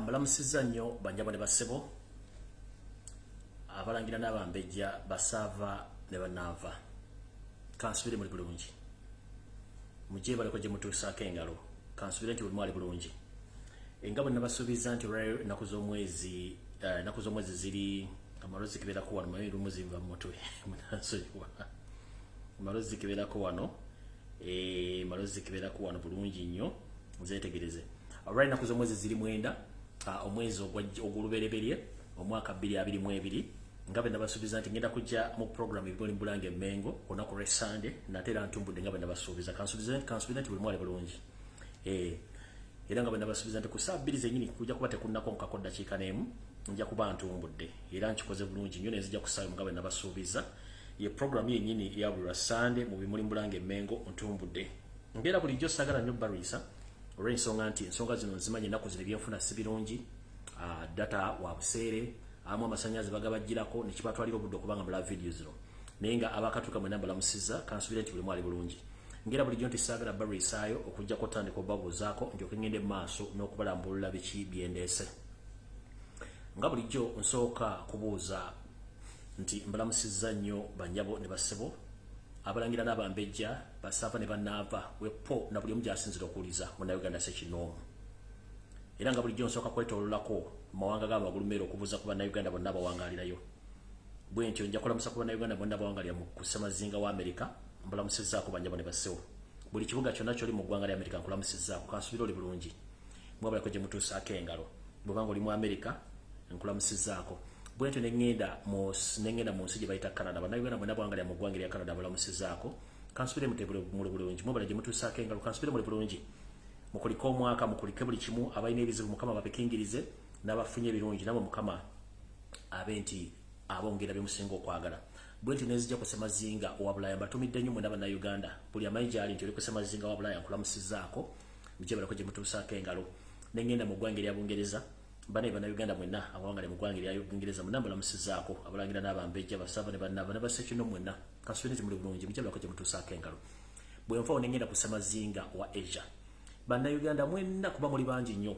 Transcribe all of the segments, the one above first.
Mbalamusiza nnyo banjabo ne basebo abalangira n'abambejja basava ne banaava kansubire muri bulungi mujje baleko gye mutuusaako engalo kansubire nti buli mwali bulungi engabo nabasuubiza nti ennaku z'omwezi ziri amalozi kibeerako wano mayiru muzimba mu mutwe amalozi kibeerako wano malozi kibeerako wano bulungi nnyo zeetegereze alright ennaku z'omwezi ziri 9 omwezi ogulubereberye omwaka 2022 ngabe nabasuubiza nti ngenda kujja mu program iboni Bulange Mengo olunaku lwa Sunday natera ntumbudde ngabe nabasuubiza kansubira nti buli mwali bulungi era ngabe nabasuubiza nti ku saa 2 zenyini kujja kuba tekunnako nkako dakiika n'emu nja kuba ntumbudde era nkikoze bulungi nnyo nezijja kusaayo ngabe nabasuubiza ye program yenyini ya buli lwa Sunday mu bimuli Bulange Mengo ntumbudde ngera bulijjo sagala nnyo barisa olw'ensonga nti ensonga zino nzimanye ennaku zino ebyenfuna si birungi data wa buseere amu amasanyazi bagabajjirako ne kibatwalira obudde okubanga mula video zino naye nga abakatuuka mwena mbalamusiza kansubire nti buli mwali bulungi ngera bulijjo nti saagala barisaayo okujja kotandika obabuuzaako nti okengende mu maaso n'okubalambulula biki byendeese nga bulijjo nsooka kubuuza nti mbalamusiza nnyo banjabo ne basebo abalangira n'abambejja basava ne banaava wepo na buli omu gy'asinzira okuwuliza munnayuganda Ssekinoomu era nga bulijjo nsooka kwetoololako mawanga g'abagulumeera okubuuza ku bannayuganda bonna abawangaalirayo bwe ntyo nja kulamusa ku bannayuganda bonna abawangaalira mu kusemazinga wa Amerika mbalamusizaako banjabo ne basewo buli kibuga kyonna kyoli mu ggwanga lya Amerika nkulamusizaako kansubira oli bulungi mwabalako gye mutuusaako engalo bwebanga oli mu Amerika nkulamusizaako bwe ntyo nengenda mu nsi gye bayita Canada bannayuganda bonna abawangaalira mu ggwanga lya Canada balamusizaako kansubire muli bulungi mwebale gye mutuusaako engalo kansubire muli bulungi mukulike omwaka mukulike buli kimu abalina ebizibu mukama babikingirize n'abafunye ebirungi nabo mukama abe nti abongera byemusinga okwagala bwe nti nezijja kusemazinga owa Bulaya mbatumidde nnyo mwena bannayuganda buli amanyi gyali nti oli kusemazinga wa Bulaya nkulamusizaako mujje balako gye mutuusaako engalo nengenda mu ggwanga erya Bungereza banaye bannayuganda mwenna abawangale mu ggwanga erya Bungereza mwenna mbalamusizaako abalangira n'abambejja basava ne bannaava ne Bassekino mwenna kansubire nti muli bulungi mujje balako gye mutuusaako engalo bwe nfaawo nengenda kusemazinga wa Asia bannayuganda mwenna kuba muli bangi nnyo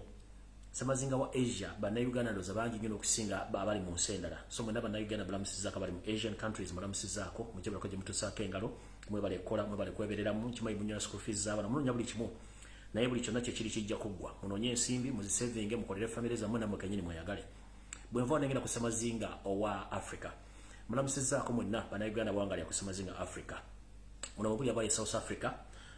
semazinga wa Asia bannayuganda ndoza bangi nnyo okusinga abali mu nsi endala so mwenna bannayuganda balamusizaako abali mu Asian countries mulamusizaako mujje balako gye mutuusaako engalo mwebale kukola mwebale kwebereramu kimanyi bunyola school fees z'abaana munonya buli kimu naye buli kyonna kyekiri kijja kuggwa munoonye ensimbi muzisevinge mukolere famire zammwe nammwe kenyini mweyagale bwe nvaawo nengenda ku semazinga owa Africa mulamusizaako mwenna bannayuganda bawangalya ku semazinga Africa muno mubuli abali South Africa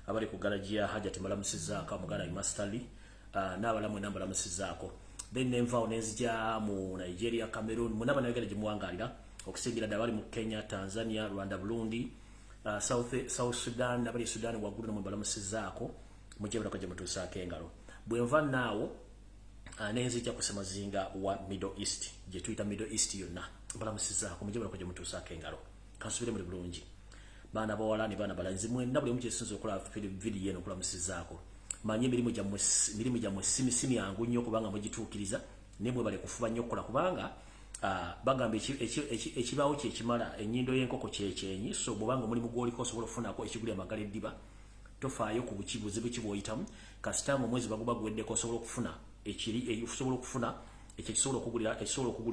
abali ku garaji ya Hajati mbalamusizaako muganda Imastali n'abalamu namba balamusizaako then nenvaawo nenzija mu Nigeria Cameroon mwenna bannayuganda gye muwangalira okusingira ddala bali mu Kenya Tanzania Rwanda Burundi South Sudan n'abali Sudan waggulu namwe balamusizaako mujje balako gye mutuusaako engalo bwe nva naawo nenzija ku semazinga wa Middle East gye tuyita Middle East yonna balamusizaako mujje balako gye mutuusaako engalo kansubire muli bulungi baana bawala ne baana balanzi mwenna buli omu kyesinza okola video eno okulamusizaako manyi emirimu gyammwe simisimi yangu nnyo kubanga mugituukiriza naye mwebale kufuba nnyo okukola kubanga bagamba ekibaawo kyekimala ennyindo y'enkoko kyekyenyi so bwobanga omulimu gw'oliko osobola okufunako ekiguli amagala eddiba tofaayo ku buzibu kibwoyitamu kasitamu omwezi baguba guweddeko osobola okufuna ekisobola okugulira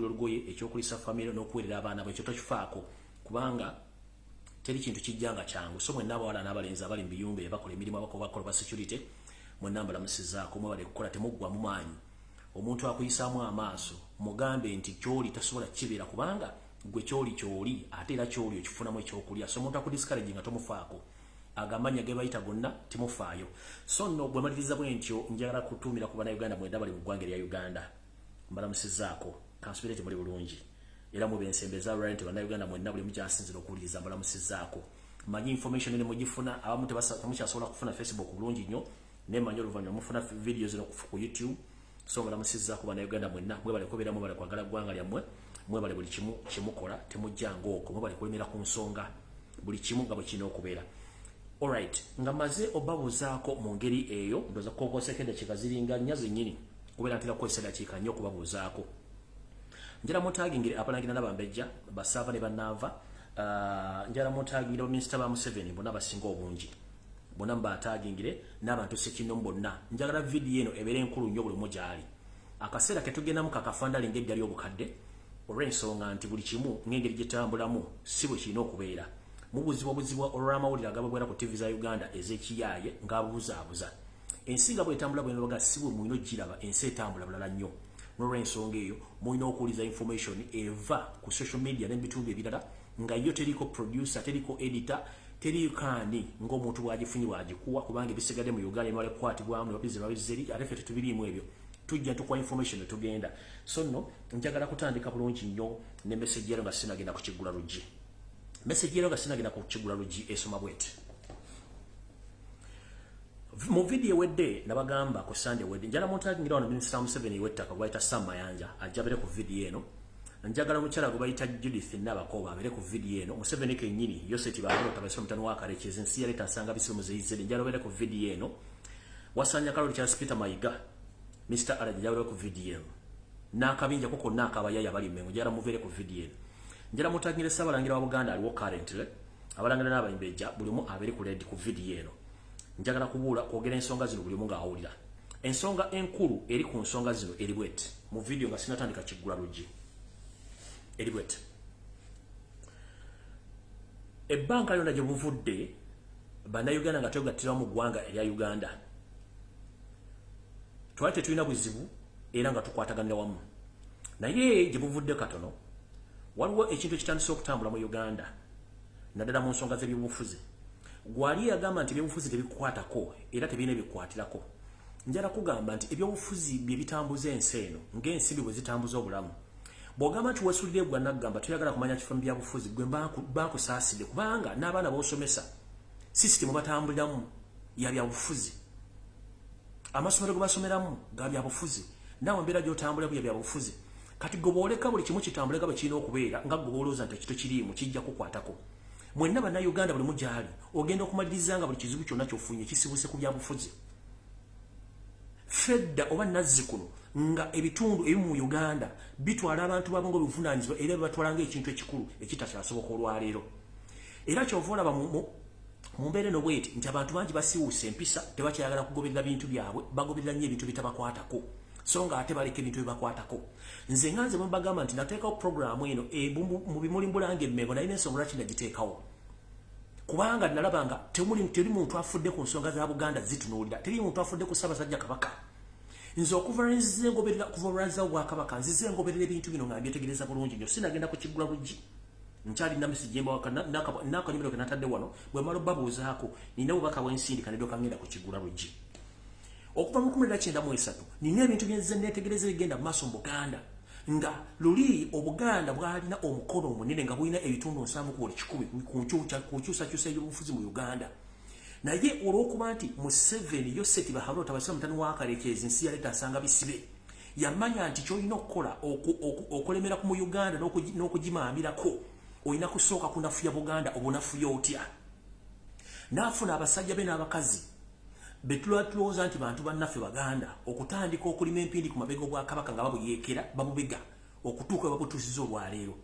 olugoye ekyokulisa famire n'okuweerera abaana bo ekyo tokifaako kubanga teri kintu kijjanga kyangu so mwenna abawala n'abalenzi abali mu biyumba bakola emirimu abakola ba security mwenna mbalamusizaako mwebale kukola temuggwamu maanyi omuntu akuyisaamu amaaso mugambe nti kyoli tasobola kibeera kubanga gwe kyoli ate era kyoli okifunamu ekyokulya so omuntu akudiscourage nga tomufaako agamanya ge bayita gonna timufaayo so nno bwe maliriza bwe ntyo njagala kutuumira ku bannayuganda mwenda bali mu ggwanga erya Uganda mbalamusizaako kansubire nti muli bulungi era mu bensembe za right bannayuganda mwenna buli mukyasinzira okuwuliriza mbalamusizaako manyi information ene mugifuna abamu temukyasobola kufuna Facebook bulungi nnyo naye manyi oluvannyuma mufuna video zino ku YouTube so mbalamusizaako bannayuganda mwenna mwebale kubeera mwebale kwagala ggwanga lyammwe mwebale buli kimu kyemukola temujjanga okwo mwebale kulemera ku nsonga buli kimu nga bwe kirina okubeera alright nga maze obabuuzaako mu ngeri eyo ndoza kokosekende kikaziringa nnya zennyini kubeera ntera kukozesa dakiika nnyo okubabuuzaako njala mutagingire abalangira n'abambejja basava ne bannaava njala mutagingire baminisita ba Museveni bonna basinga obungi bonna mbatagingire n'abantu Ssekinoomu bonna njagala video eno ebeere enkulu nnyo buli omu gy'ali akaseera ketugendamu kakafandali ng'eddya ly'obukadde olw'ensonga nti buli kimu ng'engeri gye tambulamu si bwe kirina okubeera. Mubuzibwa olw'amawulire agababwera ku TV za Uganda ez'ekiyaaye ng'abuzaabuza. Ensi nga bw'etambula bwe baga si bwe mulina ogiraba, ensi etambula bulala nnyo. N'olw'ensonga eyo mulina okuwuliza information eva ku social media n'ebitundu ebirala nga yo teriko producer, teriko editor, teriko ani ng'omuntu bw'agifunye bw'agikuwa kubanga ebisigadde mu Uganda ebimala okukwatibwamu ne babizi babizeri ate ffe tetubiriimu ebyo. Tujja tukuwa information ne tugenda. So nno njagala kutandika bulungi nnyo ne message yero nga sinagenda kukiggula luggi. Message yero nga sinagenda kukiggula luggi esoma bw'eti. Mu video wedde nabagamba ku Sunday wedde njala montagingira wano Minister Museveni wettaka gwaita Sam Mayanja ajabere ku video eno. Njagala mukyala gwaita Judith Nabakoba abere ku video eno. Museveni kennyini Yoseti baalo tabaso mutano wa Karekezi nsi yale tasanga bisimu zeyizede njala bere ku video eno. Wasanya Karoli Charles Peter Mayiga Mr. Arajabere ku video eno. Nakabinja koko nakabayaya bali mmengo njala muvere ku video eno. Njala montagingira Sabalangira wa Buganda aliwo currently abalangira n'abayimbeja bulimu abere ku red ku video eno. Njagala kubuula kwogera ensonga zino buli munga awulira. Ensonga enkulu eri ku nsonga zino eri bweti. Mu video nga sinatandika kiggula luggi. Eri bweti. Ebbanka yonna gye buvudde bannayuganda nga twegattira mu ggwanga erya Uganda. Twali tetulina buzibu era nga tukwataganira wamu. Naye gye buvudde katono waliwo ekintu ekitandise okutambula mu Uganda naddala mu nsonga z'ebyobufuzi. Gwali yagamba nti ebyobufuzi tebikukwatako era tebirina bikwatirako. Njala kugamba nti ebyobufuzi bye bitambuza ensi eno ng'ensimbi bwe zitambuza obulamu. Bw'ogamba nti weesulire gwa naggamba toyagala kumanya kifo mu byabufuzi gwe bakusaasidde kubanga n'abaana b'osomesa sisitemu batambuliramu ya byabufuzi. Amasomero ge basomeramu ga byabufuzi naawe embeera gy'otambulamu ya byabufuzi. Kati gwe bw'oleka buli kimu kitambule nga bwe kirina okubeera nga gwe bw'olowooza nti ekito kiriimu kijja kukwatako. Mwenna bannayuganda buli mugyali ogenda okumaliriza nga buli kizibu kyonna ky'ofunye kisibuse ku byabufuzi. Fedda oba nazzikuno nga ebitundu ebimu mu Uganda bitwala abantu babongo obuvunaanyizibwa era bibatwala ng'ekintu ekikulu ekitakyasoboka olwaleero. Era ky'ova olaba mu mbeera eno bw'eti nti abantu bangi basiwuusa empisa tebakyayagala kugoberera bintu byabwe bagoberera nnyo ebintu bitabakwatako so nga ate baleka ebintu bibakwatako. Nze nganze bwe mbagamba nti nateekawo puroguramu eno mu bimuli Mbulange Mmengo naye n'ensonga lwaki nagiteekawo. Kubanga nalaba nga teri muntu afudde ku nsonga za Buganda zitunuulira, teri muntu afudde ku Ssaabasajja Kabaka. Nze okuva nzize ngoberera kuva olwaza bwa Kabaka nzize ngoberera ebintu bino nga mbyetegereza bulungi nnyo sinagenda kukiggula luggi. Nkyali namesi jemba wakana nakanyumiro ke natadde wano bwe malo babuuzaako nina obubaka bw'ensindika ne doka ngenda kukiggula luggi. Okuva mu 1993 nina ebintu byenze neetegereza bigenda mu maaso mu Buganda nga luli Obuganda bwalina omukono omunene nga bulina ebitundu 7 ku nkyusakyusa y'obufuzi mu Uganda. Naye olw'okuba nti Museveni Yoseti Baharuna tabasira mutani wa Karekezi nsi yaleeta asanga bisibe yamanya nti ky'olina okukola okulemera ku mu Uganda n'okugimaamirako olina kusooka kunafuya Buganda obunafuya otya. N'afuna abasajja be n'abakazi betulowooza nti bantu bannaffe Baganda okutandika okulima empindi ku mabega obwa Kabaka nga babuyeekera babubega okutuuka babutuusiza olwaleero.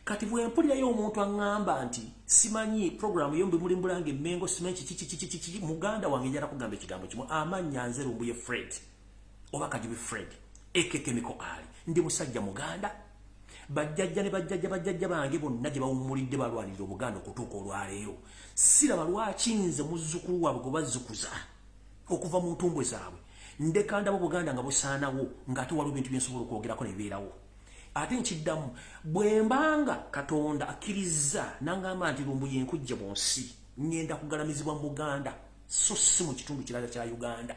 Kati bwe mpulirayo omuntu aŋŋamba nti simanyi programu yo Bimuli Mbulange Mmengo simanyi kiki Muganda wange njala kugamba ekigambo kimu amannya nze Lumbuye Fred oba Kajubi Fred eke Chemical Ali ndi musajja Muganda bajjajja ne bajjajja bange bonna gye bawummulidde balwanirira Obuganda okutuuka olwaleero. Siraba lwaki nze muzzukulu waabwe gwe bazzukuza okuva mu ntumbwe zaabwe ndekanda bo Buganda nga busaanawo ng'ate waliwo ebintu byensobola okwogerako ne bibeerawo. Ate nkiddamu bwe mbanga Katonda akkiriza n'angamba nti Lumbuye nkujja mu nsi ngenda kugalamizibwa mu Buganda so si mu kitundu kirala kya Uganda.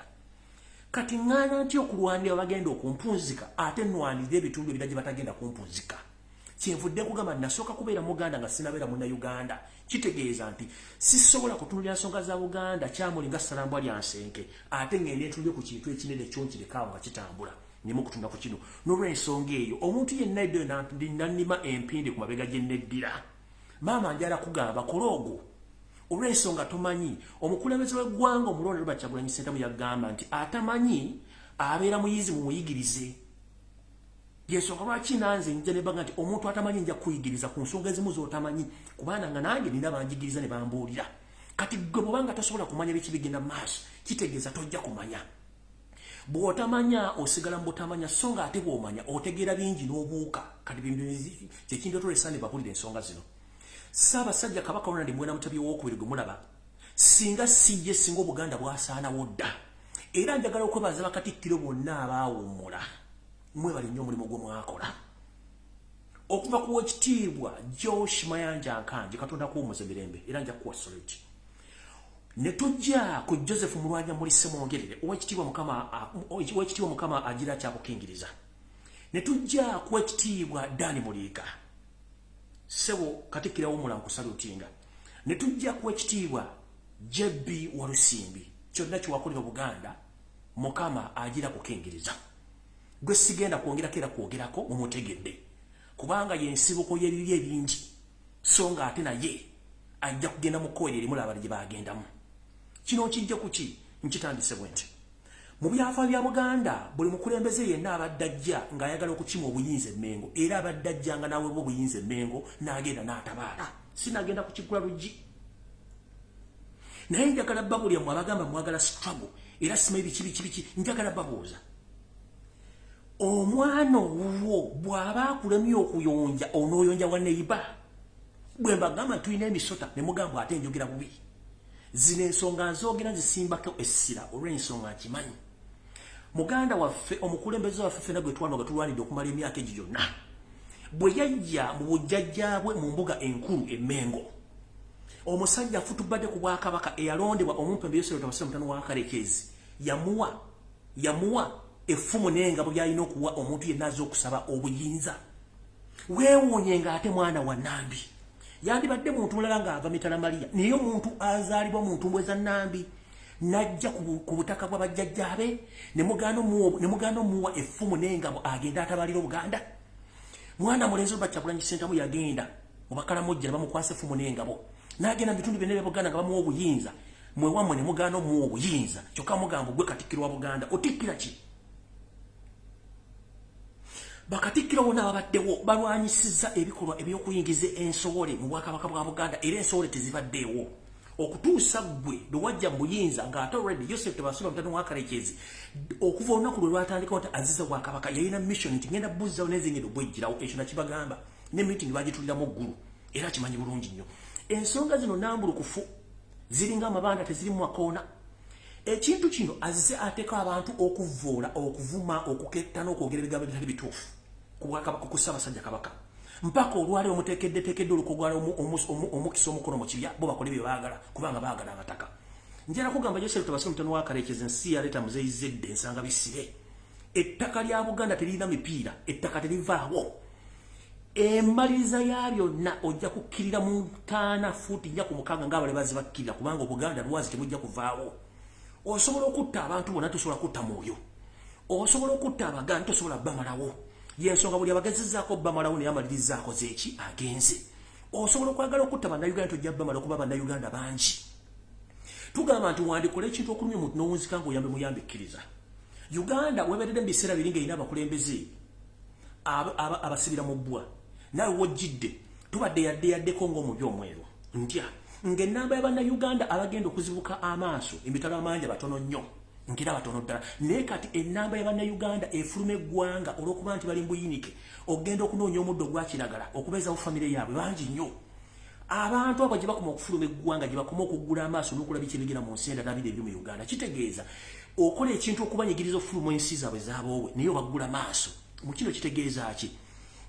Kati ŋŋaana nti okulwanira bagenda okumpunzika ate nnwanirira ebitundu ebirala gye batagenda kumpunzika. Kyenvudde kugamba nasooka kubeera mu Uganda nga sinabeera Munnayuganda. Kitegeeza nti sisobola kutunulira nsonga za Buganda kyamuli nga Ssalambwa lya Nsenke ate ngende ntunulire ku kintu ekinene kyonkirekawo nga kitambula nemu kutunda ku kino. N'olw'ensonga eyo omuntu yenna eddeyo nannima empindi ku mabega gye neddira. Maama njala kugamba koloogo olw'ensonga tomanyi omukulembeze w'eggwanga omulonde Robert Kyagulanyi Ssentamu yagamba nti atamanyi abeera muyizi mu muyigirize. Yensonga lwaki nanze nja ne baga nti omuntu atamanyi nja kuyigiriza ku nsonga ezimu z'otamanyi kubanga nga nange nina banjigiriza ne bambuulira. Kati gwe bwobanga tosobola kumanya biki bigenda mu maaso kitegeeza tojja kumanya. bw'otamanya osigala mbutamanya so nga ate bw'omanya otegeera bingi n'obuuka kati kyekindotolesa ne bakulira ensonga zino. Ssaabasajja Kabaka Ronald Muwenda Mutebi owookubiri gwe mulaba singa sijje singa Obuganda bwasaanawo dda. Era njagala okwebaza bakatikkiro bonna abaawummula mwebali nnyo omulimu gwe mwakola okuva ku Weekitiibwa Josh Mayanja Nkanje Katonda kuwummuza emirembe era nja kuwa salute. Ne tujja ku Joseph Mulwanya Mulise Mwongerere Oweekitiibwa Mukama agira kyakukingiriza. Ne tujja ku Weekitiibwa Dani Muliika Sebo Katikkiro w'omula nkusalutinga. Ne tujja ku Weekitiibwa JB Walusimbi kyonna kiwakolera Buganda Mukama agira kukingiriza. Gwe sigenda kwongerako era kwogerako mumutegedde kubanga yensibuko y'ebibi ebingi so nga ate naye ajja kugenda mu kkoera erimu labali gye bagendamu. Kino kijja kuki nkitandise bwenti. Mu byafa bya Buganda buli mukulembeze yenna abadde ajja ng'ayagala okukima obuyinza emmengo era abadde ajja nga nawe obuyinza emmengo n'agenda n'atabaala. Sinagenda kukigula luggi. Naye njagala babulya mu abagamba mwagala struggle era simanyi biki njagala babuuza. Omwana owuwo bw'aba akulemye okuyonja onooyonja wa neighbor. Bwe mbagamba tulina emisota ne mugamba ate njogera bubi. Zino ensonga nzoogera nzisimbako essira olw'ensonga nkimanyi. Muganda waffe omukulembeze waffe ffenna gwe twanoga tulwanidde okumala emyaka egyo gyonna. Bwe yajja mu bujjajjaabwe mu mbuga enkulu emmengo. Omusajja afutubadde ku Bwakabaka eyalondebwa omumpembe Yosero Tabasira mutano wa Kalekezi yamuwa effumu n'engabo by'alina okuwa omuntu yenna azze okusaba obuyinza. Weewuunye ng'ate mwana wa Nambi yandibadde muntu mulala ng'ava Mitala Maria naye omuntu azaalibwa mu ntumbwe za Nambi n'ajja ku butaka bw'abajjajjaabe ne mugaana omuwa effumu n'engabo agenda atabalira Obuganda. Mwana mulenzi Kyagulanyi Ssentamu yagenda mu Bakalamojja ne bamukwasa effumu n'engabo n'agenda mu bitundu byonna bya Buganda nga bamuwa obuyinza. Mwe wammwe ne mugaana omuwa obuyinza kyokka mugamba gwe Katikkiro wa Buganda otikkira ki? Bakatikkiro bonna babaddewo balwanyisizza ebikolwa eby'okuyingiza ensowole mu Bwakabaka bwa Buganda era ensowole tezibaddeewo okutuusa ggwe lwe wajja mu buyinza ng'ate already Joseph Tebasula mutano wa Kalekezi okuva olunaku lwe lwatandikawo nti aziza Bwakabaka yalina mission nti ngenda buzzawo n'ezingendo bwejjirawo ekyo nakibagamba ne meeting bagituliramu ggulu era kimanyi bulungi nnyo. Ensonga zino nambulukufu ziringa amabanda teziri mu makoona. Ekintu kino azize ateeka abantu okuvvoola okuvuma okuketta n'okwogera ebigambo ebitali bituufu ku Bwakabaka ku Ssaabasajja Kabaka mpaka olwali omuteekedde olukogwala omukisa omukono mu kibya bo bakole bye baagala kubanga baagala abataka. Njala kugamba Joseph Tebasula mutano wa Kalekezi ensi yaleeta muzeeyi Zedde ensanga bisibe. Ettaka lya Buganda teririna mipiira, ettaka terivaawo. Emmaliriza ya byonna ojja kukkirira mu 5 fuuti nnya ku 6 ng'abale bazi bakkirira kubanga Obuganda lwazi tebujja kuvaawo. Osobola okutta abantu bonna tosobola kutta mwoyo. Osobola okutta Abaganda tosobola bamalawo. Yensonga buli abagezezzaako bamalawo naye amalirizaako zeeki agenze. Osobola okwagala okutta bannayuganda tojja bamala kuba bannayuganda bangi. Tugamba nti wandikola ekintu okulumya omuntu n'owunzika ng'oyambe muyambe kkiriza. Uganda weberedde mu biseera biringa erina abakulembeze abasibira mu bbwa. Nawe wojjidde tubadde yaddeko ng'omubi omweru ntya ng'ennamba y'Abannayuganda abagenda okuzibuka amaaso emitalo amangi batono nnyo nkira batono ddala naye kati ennamba y'Abannayuganda efuluma eggwanga olw'okuba nti bali mbuyinike okugenda okunoonya omuddo gwa kiragala okubeezawo famire yaabwe bangi nnyo. Abantu abo gye bakoma okufuluma eggwanga gye bakoma okuggula amaaso n'okulaba biki ebigenda mu nsi endala biri ebyo mu Uganda kitegeeza okola ekintu okubanyigiriza ofuluma ensi zaabwe zaaboowe naye obaggula amaaso mu kino kitegeeza ki?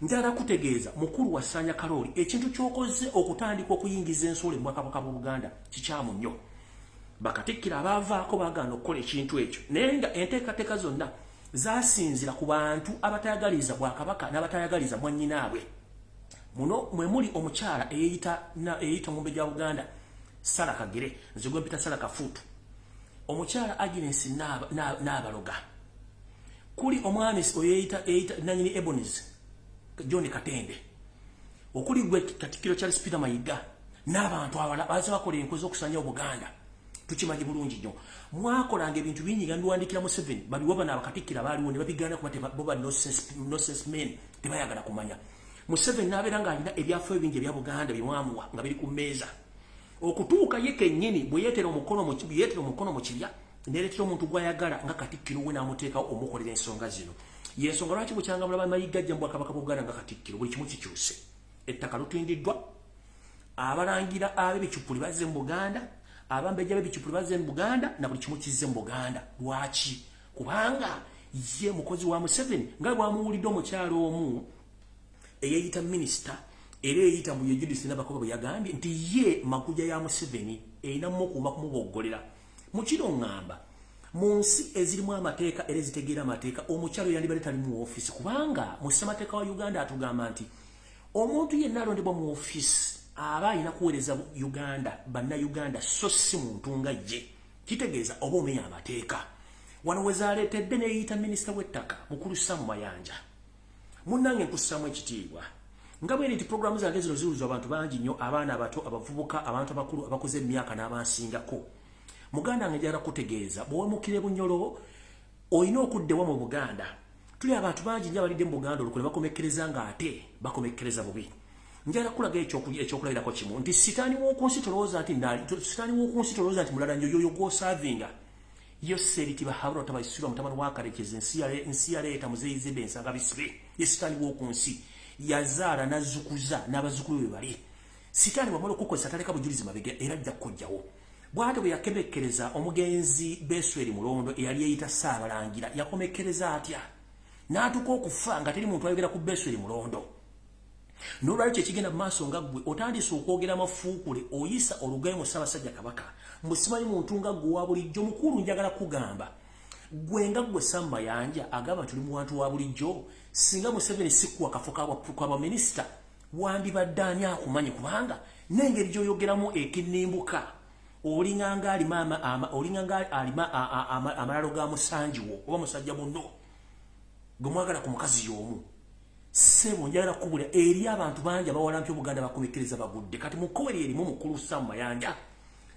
Njala kutegeeza mukulu wa Sanya Kaloli ekintu ky'okoze okutandika okuyingiza ensowole mu Bwakabaka bwa Buganda kikyamu nnyo. Bakatikkiro abaavaako baagaana okukola ekintu ekyo naye nga enteekateeka zonna zaasinzira ku bantu abatayagaliza Bwakabaka n'abatayagaliza mwannyinaabwe. Muno mwe muli omukyala eyeeyita ngombe gya Buganda Sara Kagere nze gwe mpita Sara Kafuutu, omukyala Agnes Nabaloga, kuli omwami oyeeyita nanyini Ebonies John Katende, okuli gwe Katikkiro Charles Peter Mayiga n'abantu abala baza bakola enkozi okusanya Obuganda tukimanyi bulungi nnyo. Mwakolanga ebintu bingi nga mbiwandikira mu 7 babiwa bano abakatikkiro abaaliwo ne babigaana kuba boba nonsense men tebayagala kumanya. Mu 7 n'abeera ng'alina ebyafo ebingi ebya Buganda bye mwamuwa nga biri ku mmeeza okutuuka ye kennyini bwe yeetera omukono mu kibya neretera omuntu gwayagala nga Katikkiro we n'amuteekawo omukolera ensonga zino. Yensonga lwaki bukyanga mulaba Mayiga ajja mu Bwakabaka bw'Uganda nga Katikkiro buli kimu kikyuse. Ettaka lutindiddwa, abalangira ab'ebicupuli bazze mu Buganda, abambejja b'ebicupuli bazze mu Buganda, na buli kimu kizze mu Buganda. Lwaki? Kubanga ye mukozi wa Museveni nga bwamuwulidde omukyalo omu eyeyita minisita era eyita mu Judith Nabakoba bwe yagambye nti ye makuja ya Museveni erina mukuuma kumuboggolera. Mukiro ngamba mu nsi ezirimu amateeka era ezitegeera amateeka omukyalo yandibadde tali mu office kubanga mu ssemateeka wa Uganda atugamba nti omuntu yenna alondebwa mu office aba alina kuweereza Uganda bannayuganda so si muntu nga ye. Kitegeeza oba omenya amateeka. Wano we zaaleetedde n'eyita minisita w'ettaka Mukulu Sam Mayanja. Munnange nkussaamu ekitiibwa. Nga bwe nti programu zange zino ziwuliza abantu bangi nnyo, abaana abato, abavubuka, abantu abakulu abakoze emyaka n'abansingako. Muganda wange njagala kutegeeza bw'owemukire Bunyolo olina okuddewa mu Buganda. Tuli abantu bangi nnyo abalidde mu Buganda olukole bakomekkereza ng'ate bakomekkereza bubi. Njagala kulaga ekyokulabirako kimu nti sitaani w'okunsi tolowooza nti mulala nnyo yoyo gw'osaavinga. Yo seriti bahabura tabayisura mutabani wa Karekezi ensi yaleeta muzeyizidde ensanga bisibe. Ye sitaani w'okunsi yazaala nazukuza n'abazzukulu be bali. Sitaani bw'amala okukozesa taleka bujulizi mabega era ajja kukojjawo. Bw'atyo bwe yakemekkereza omugenzi Besweri Mulondo eyali eyita Ssaabalangira yakomekkereza atya n'atuuka okufa nga teri muntu ayogera ku Besweri Mulondo. N'olwalyo kigenda mu maaso nga ggwe otandise okwogera amafuukule oyisa olugayo mu Ssaabasajja Kabaka. Musimanyi muntu nga ggwe wa bulijjo mukulu njagala kugamba. Gwe nga ggwe Sam Mayanja agamba tuli mu wantu wa bulijjo singa Museveni sikuwa kafo kwa baminisita wandibadde ani akumanyi kubanga n'engeri gy'oyogeramu ekinnimbuka olinganga alima amalalo ga musanjiwo oba musajja munno gwe mwagala ku mukazi y'omu. Sebo njagala kubula eri abantu bangi abawalampya Buganda bakomekkereza bagudde kati mukoweri erimu Mukulu Sam Mayanja.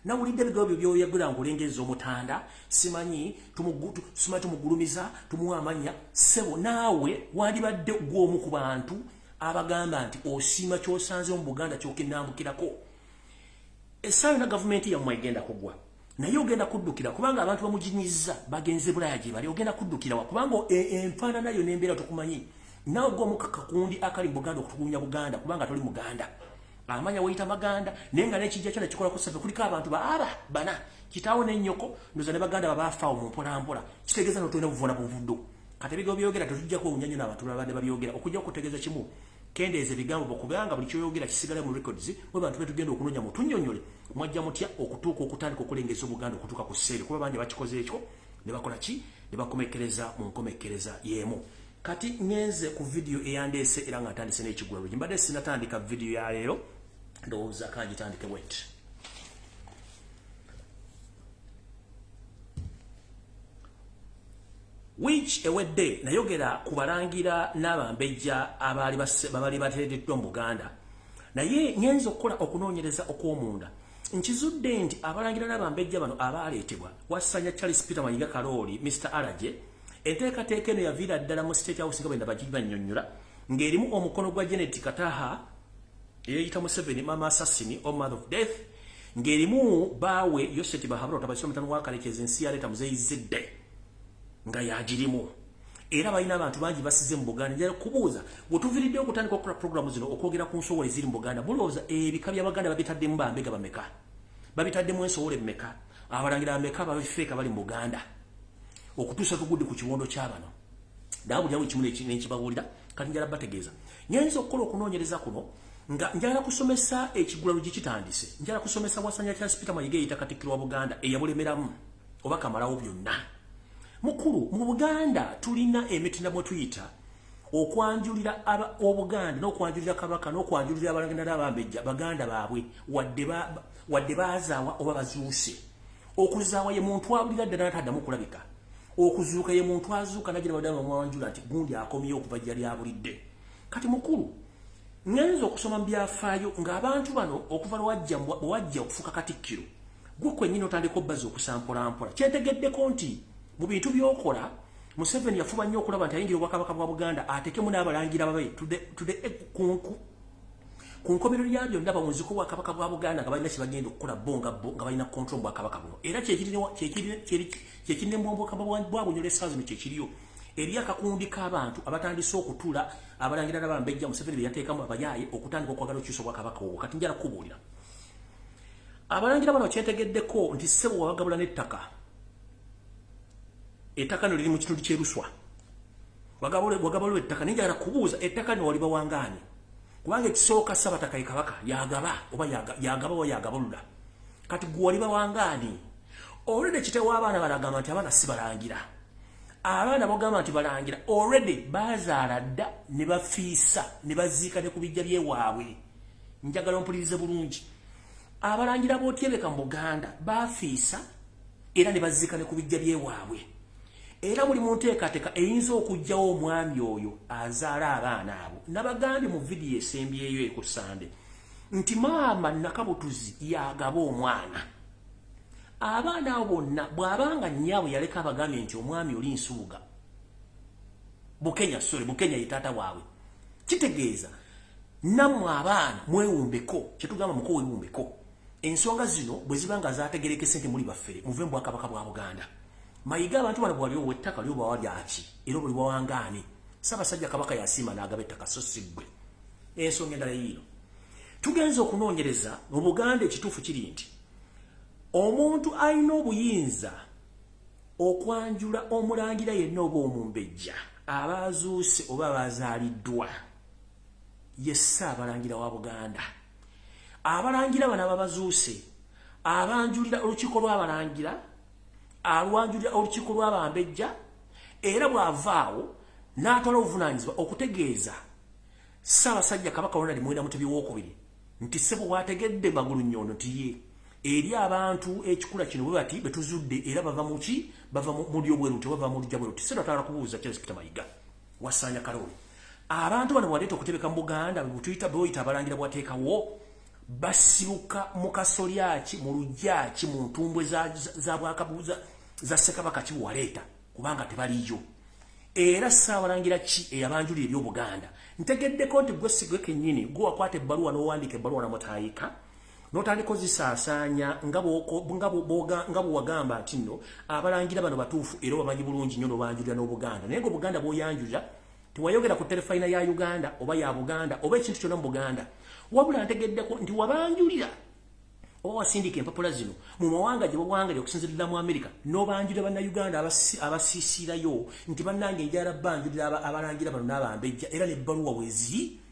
Nawulidde ebigambo by'oyagula ng'olengeza omutanda simanyi tumugulumiza tumuwa amannya. Sebo naawe wandibadde gw'omu ku bantu abagamba nti osiima ky'osanze mu Buganda ky'okinnambukirako. Essaawa na gavumenti yammwe egenda kugwa naye ogenda kuddukira kubanga abantu bamujinyizza bagenze Bulaaya gye bali ogenda kuddukira wa kubanga enfaanana yo n'embeera tukumanyi. Naawe gw'omu kakundi akali mu Buganda okutugumya Buganda kubanga toli Muganda. Amanya wayita Maganda naye nga n'ekijja kyona kikola kusave kuliko abantu bana kitaawo n'ennyoko ndoza ne Baganda babafaawo mu mpolampola kitegeeza n'otolina buvuuna buvuddo. Kati ebigambo byogera tetujjako obunyanya n'abantu babadde babyogera okujja kutegeeza kimu kendeeza ebigambo kubanga buli kyoyogera kisigale mu records bwe bantu betugenda okunoonya mu tunnyonnyole mwajja mutya okutuuka okutandika okulengeza Obuganda okutuuka ku sseere kuba bangi bakikoze ekyo ne bakola ki ne bakomekkereza mu nkomekkereza y'emu. Kati ngenze ku video eyandeese era nga ntandise n'ekigwalo mbadde sinatandika video ya leero ndowooza kangitandike bwet. Which ewedde nayogera ku balangira n'abambejja abaali bateereddwa mu Buganda naye ngenza okukola okunoonyereza okw'omunda nkizudde nti abalangira n'abambejja bano abaaleetebwa Wassanya Charles Peter Mayiga Kalooli Mr. Alaje enteekateeka eno yaviira ddala mu State House nga bwe bannabagibanyonnyola ng'erimu omukono gwa Janet Kataha eyayita Museveni Mama Assassin or Mother of Death ng'erimu baawe Yoseti Bahabura otabasira omutano wa Kalekezi ensi yaleeta muzeyizidde nga yagirimu era balina abantu bangi basize mu Buganda. Njala kubuuza bwetuviiridde okutandika okukola programu zino okwogera ku nsowole eziri mu Buganda bulowooza ebika by'Abaganda babitaddemu bambega bameka babitaddemu ensowole mmeka abalangira bameka babifeeka bali mu Buganda okutuusa tugudde ku kiwondo ky'abano naye buli awo ekimu n'ekibawulira kati njala bategeeza ngenza okukola okunoonyereza kuno nga njala kusomesa ekigulalo gye kitandise njala kusomesa Wassanya Charles Peter Mayiga eyita Katikkiro wa Buganda eyabulemeramu oba kamalawo byonna. Mukulu mu Buganda tulina emitina mwe tuyita okwanjulira Obuganda n'okwanjulira Kabaka n'okwanjulira abalangira n'abambejja Baganda baabwe wadde baazaawa oba bazuuse. Okuzaawa ye muntu abulira ddala n'ataddamu kulabika. Okuzuuka ye muntu azuuka nagira badama mwanjula nti gundi akomye okuva gyali abulidde. Kati mukulu ngenza okusoma mu byafaayo ng'abantu bano okuva wajja okufuuka Katikkiro gwe kwennyini otandika obbazi okusampolampola kyentegeddeko nti mu bintu by'okola Museveni yafuba nnyo okulaba nti ayingira obwakabaka bwa Buganda atekemu n'abalangira babe ku nkomerero yabyo ndaba muziko bwa kabaka bwa Buganda nga balina kibagenda okukola bonga nga balina control bwa kabaka buno era kyekirine mbombo kabwa bwa bunyole sazo ne kyekiriyo eri akakundi k'abantu abatandise okutula abalangira n'abambejja Museveni yateekamu abayaye okutandika okwagala okyuso bwa kabaka obwo kati njala kubuulira abalangira bano kyentegeddeko nti ssebo wabagabula n'ettaka ettaka no liri mu kitundu ky'eruswa wagabula ettaka ninjala kubuuza ettaka no waliba wangaani kubanga ekisooka Ssabataka Kabaka yagaba oba yagabalula kati gwe waliba wangaani already kitewa abaana balagamba nti abaana si balangira abaana bogamba nti balangira already bazaala dda ne bafiisa ne baziika ne ku bijja by'ewaabwe njagala ompulirize bulungi abalangira b'otyebeka mu Buganda bafiisa era ne baziika ne ku bijja by'ewaabwe era buli muntu nteekateeka eyinza okugyawo omwami oyo azaala abaana abo nabagambye mu vidiyo esembyeyo ku Sande nti maama Nakabutuzi yagaba omwana abaana abo bonna bw'abanga nnyabwe yaleka abagambye nti omwami oli Nsubuga Bukenya ye taata waabwe kitegeeza nammwe abaana mwewumbeko kyetugamba muko weewumbeko ensonga zino bwe ziba nga zaategerekese nti muli baffere muve mu Bwakabaka bwa Buganda mayiga abantu bano bwaliwo wettaka lyoba walyaki era buli wawangaani Ssaabasajja Kabaka yasiima n'agaba ettaka so si ggwe ensonga endala yiino tugenza okunoonyereza mu Buganda ekituufu kiri nti omuntu alina obuyinza okwanjula omulangira yenna oba omumbejja abaazuuse oba abazaaliddwa ye Ssaabalangira wa Buganda abalangira bano ababazuuse abanjulira olukiiko lw'abalangira alwanjulira olukiiko lw'abambejja era bw'avaawo n'atwala obuvunaanyizibwa okutegeeza Ssaabasajja Kabaka Ronald Muwenda Mutebi II nti ssebo bw'ategedde magulu nnyondo nti ye eri abantu ekikula kino bwe bati betuzudde era bava mu ki bava mu lyo bweruti bava mu lujja bweruti sera twala kubuuza Charles Peter Mayiga Wasanya Kaloli abantu bano bwaleeta okutebeka mu Buganda bwe tuyita abalangira bwateekawo basibuka mu kasolyaki mu lujjaki mu ntumbwe za bwakabuuza za Ssekabaka ki bwaleeta kubanga tebaliyo era Ssaabalangira ki eyabanjulira eby'Obuganda ntegeddeko nti gwe sigwe kennyini gwe wakwata ebbaluwa n'owandiika ebbaluwa namutaayika n'otandika ozisaasaanya nga bwe wagamba nti nno abalangira bano batuufu era bamanyi bulungi nnyo n'obanjulira n'Obuganda naye ng'Obuganda bw'oyanjulira tewayogera ku terefayina ya Uganda oba ya Buganda oba ekintu kyonna mu Buganda wabula ntegeddeko nti wabanjulira oba wasindika empapula zino mu mawanga gye bawangalira okusinzirira mu Amerika n'obanjulira bannayuganda abasiisirayo nti bannange njala banjulira abalangira bano n'abambejja era n'ebbaluwa bweziri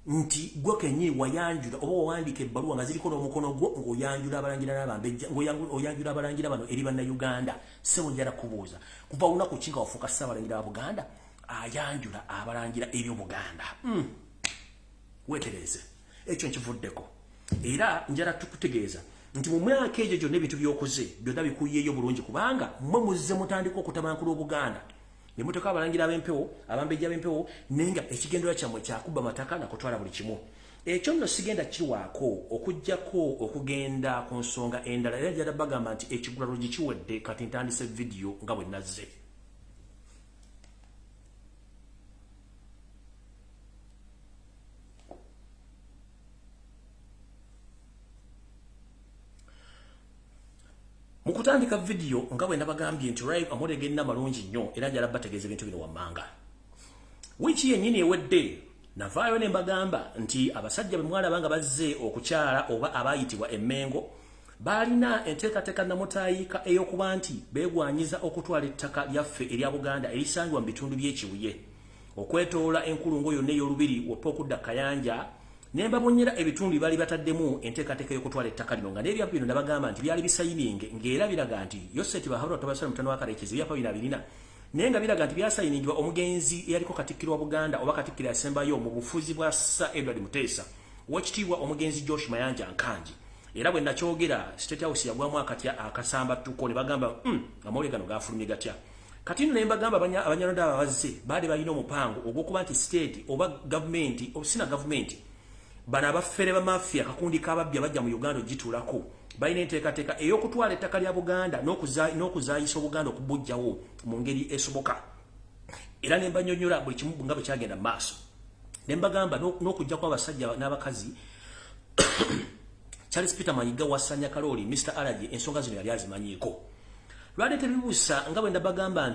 nti gwe kennyini wayanjula oba wawandiika ebbaluwa nga ziriko n'omukono gwo ng'oyanjula abalangira n'abambejja ng'oyanjula abalangira bano eri bannayuganda ssebo njala kubuuza kuva lunaku ki nga wafuuka Ssaabalangira wa Buganda ayanjula abalangira eby'Obuganda weetereze ekyo nkivuddeko era njala tukutegeeza nti mu myaka egyo gyonna ebintu by'okoze byonna bikuyeeyo bulungi kubanga mmwe muzze mutandika okutabankula Obuganda ne muteeka abalangira ab'empewo abambejja b'empewo naye nga ekigendera kyammwe kyakubba mataka nakutwala buli kimu ekyo nno sigenda kiwaako okuggyako okugenda ku nsonga endala era njala bagamba nti ekigulalo gikiwedde kati ntandise vidiyo nga bwe nazze mukutandika video nga bwe nabagambye nti live amulege nna malungi nnyo era njala bategeeza ebintu bino wammanga wiki yennyini ewedde navaayo ne mbagamba nti abasajja bwe mwalaba nga bazze okukyala oba abaayitibwa emmengo balina enteekateeka namutaayika ey'okuba nti beegwanyiza okutwala ettaka lyaffe erya Buganda erisangibwa mu bitundu by'ekibuye okwetoola enkulungo yonna ey'olubiri woppa okudda Kayanja nembabonyera ebitundu bali bataddemu enteekateeka y'okutwala ettaka lino nga n'ebyapa bino nabagamba nti byali bisayininge ng'era biraga nti Yoseti Baharwa Tabasale mutano wa Karekezi ebyapa bino birina naye nga biraga nti byasayiningibwa omugenzi eyaliko Katikkiro wa Buganda oba Katikkiro asembayo mu bufuzi bwa Sir Edward Muteesa Oweekitiibwa omugenzi Josh Mayanja Nkanji era bwe nakyogera State House yagwamu akasamba ttuko ne bagamba amawulire gano gaafulumye gatya kati nno ne mbagamba abanyalonda abazze baali balina omupango ogw'okuba nti state oba gavumenti obusina gavumenti bana abafere ba mafia kakundi kababya bajja mu Uganda gitulako balina enteekateeka ey'okutwala ettaka lya Buganda n'okuzaayisa Obuganda okubujjawo mu ngeri esoboka era ne mbanyonyola buli kimu nga bwe kyagenda maaso nembagamba n'okujja kw'abasajja n'abakazi Charles Peter Mayiga wasanya Kaloli Mr. Alaji ensonga zino yali azimanyiiko lwaleeta ebibuusa nga bwe ndabagamba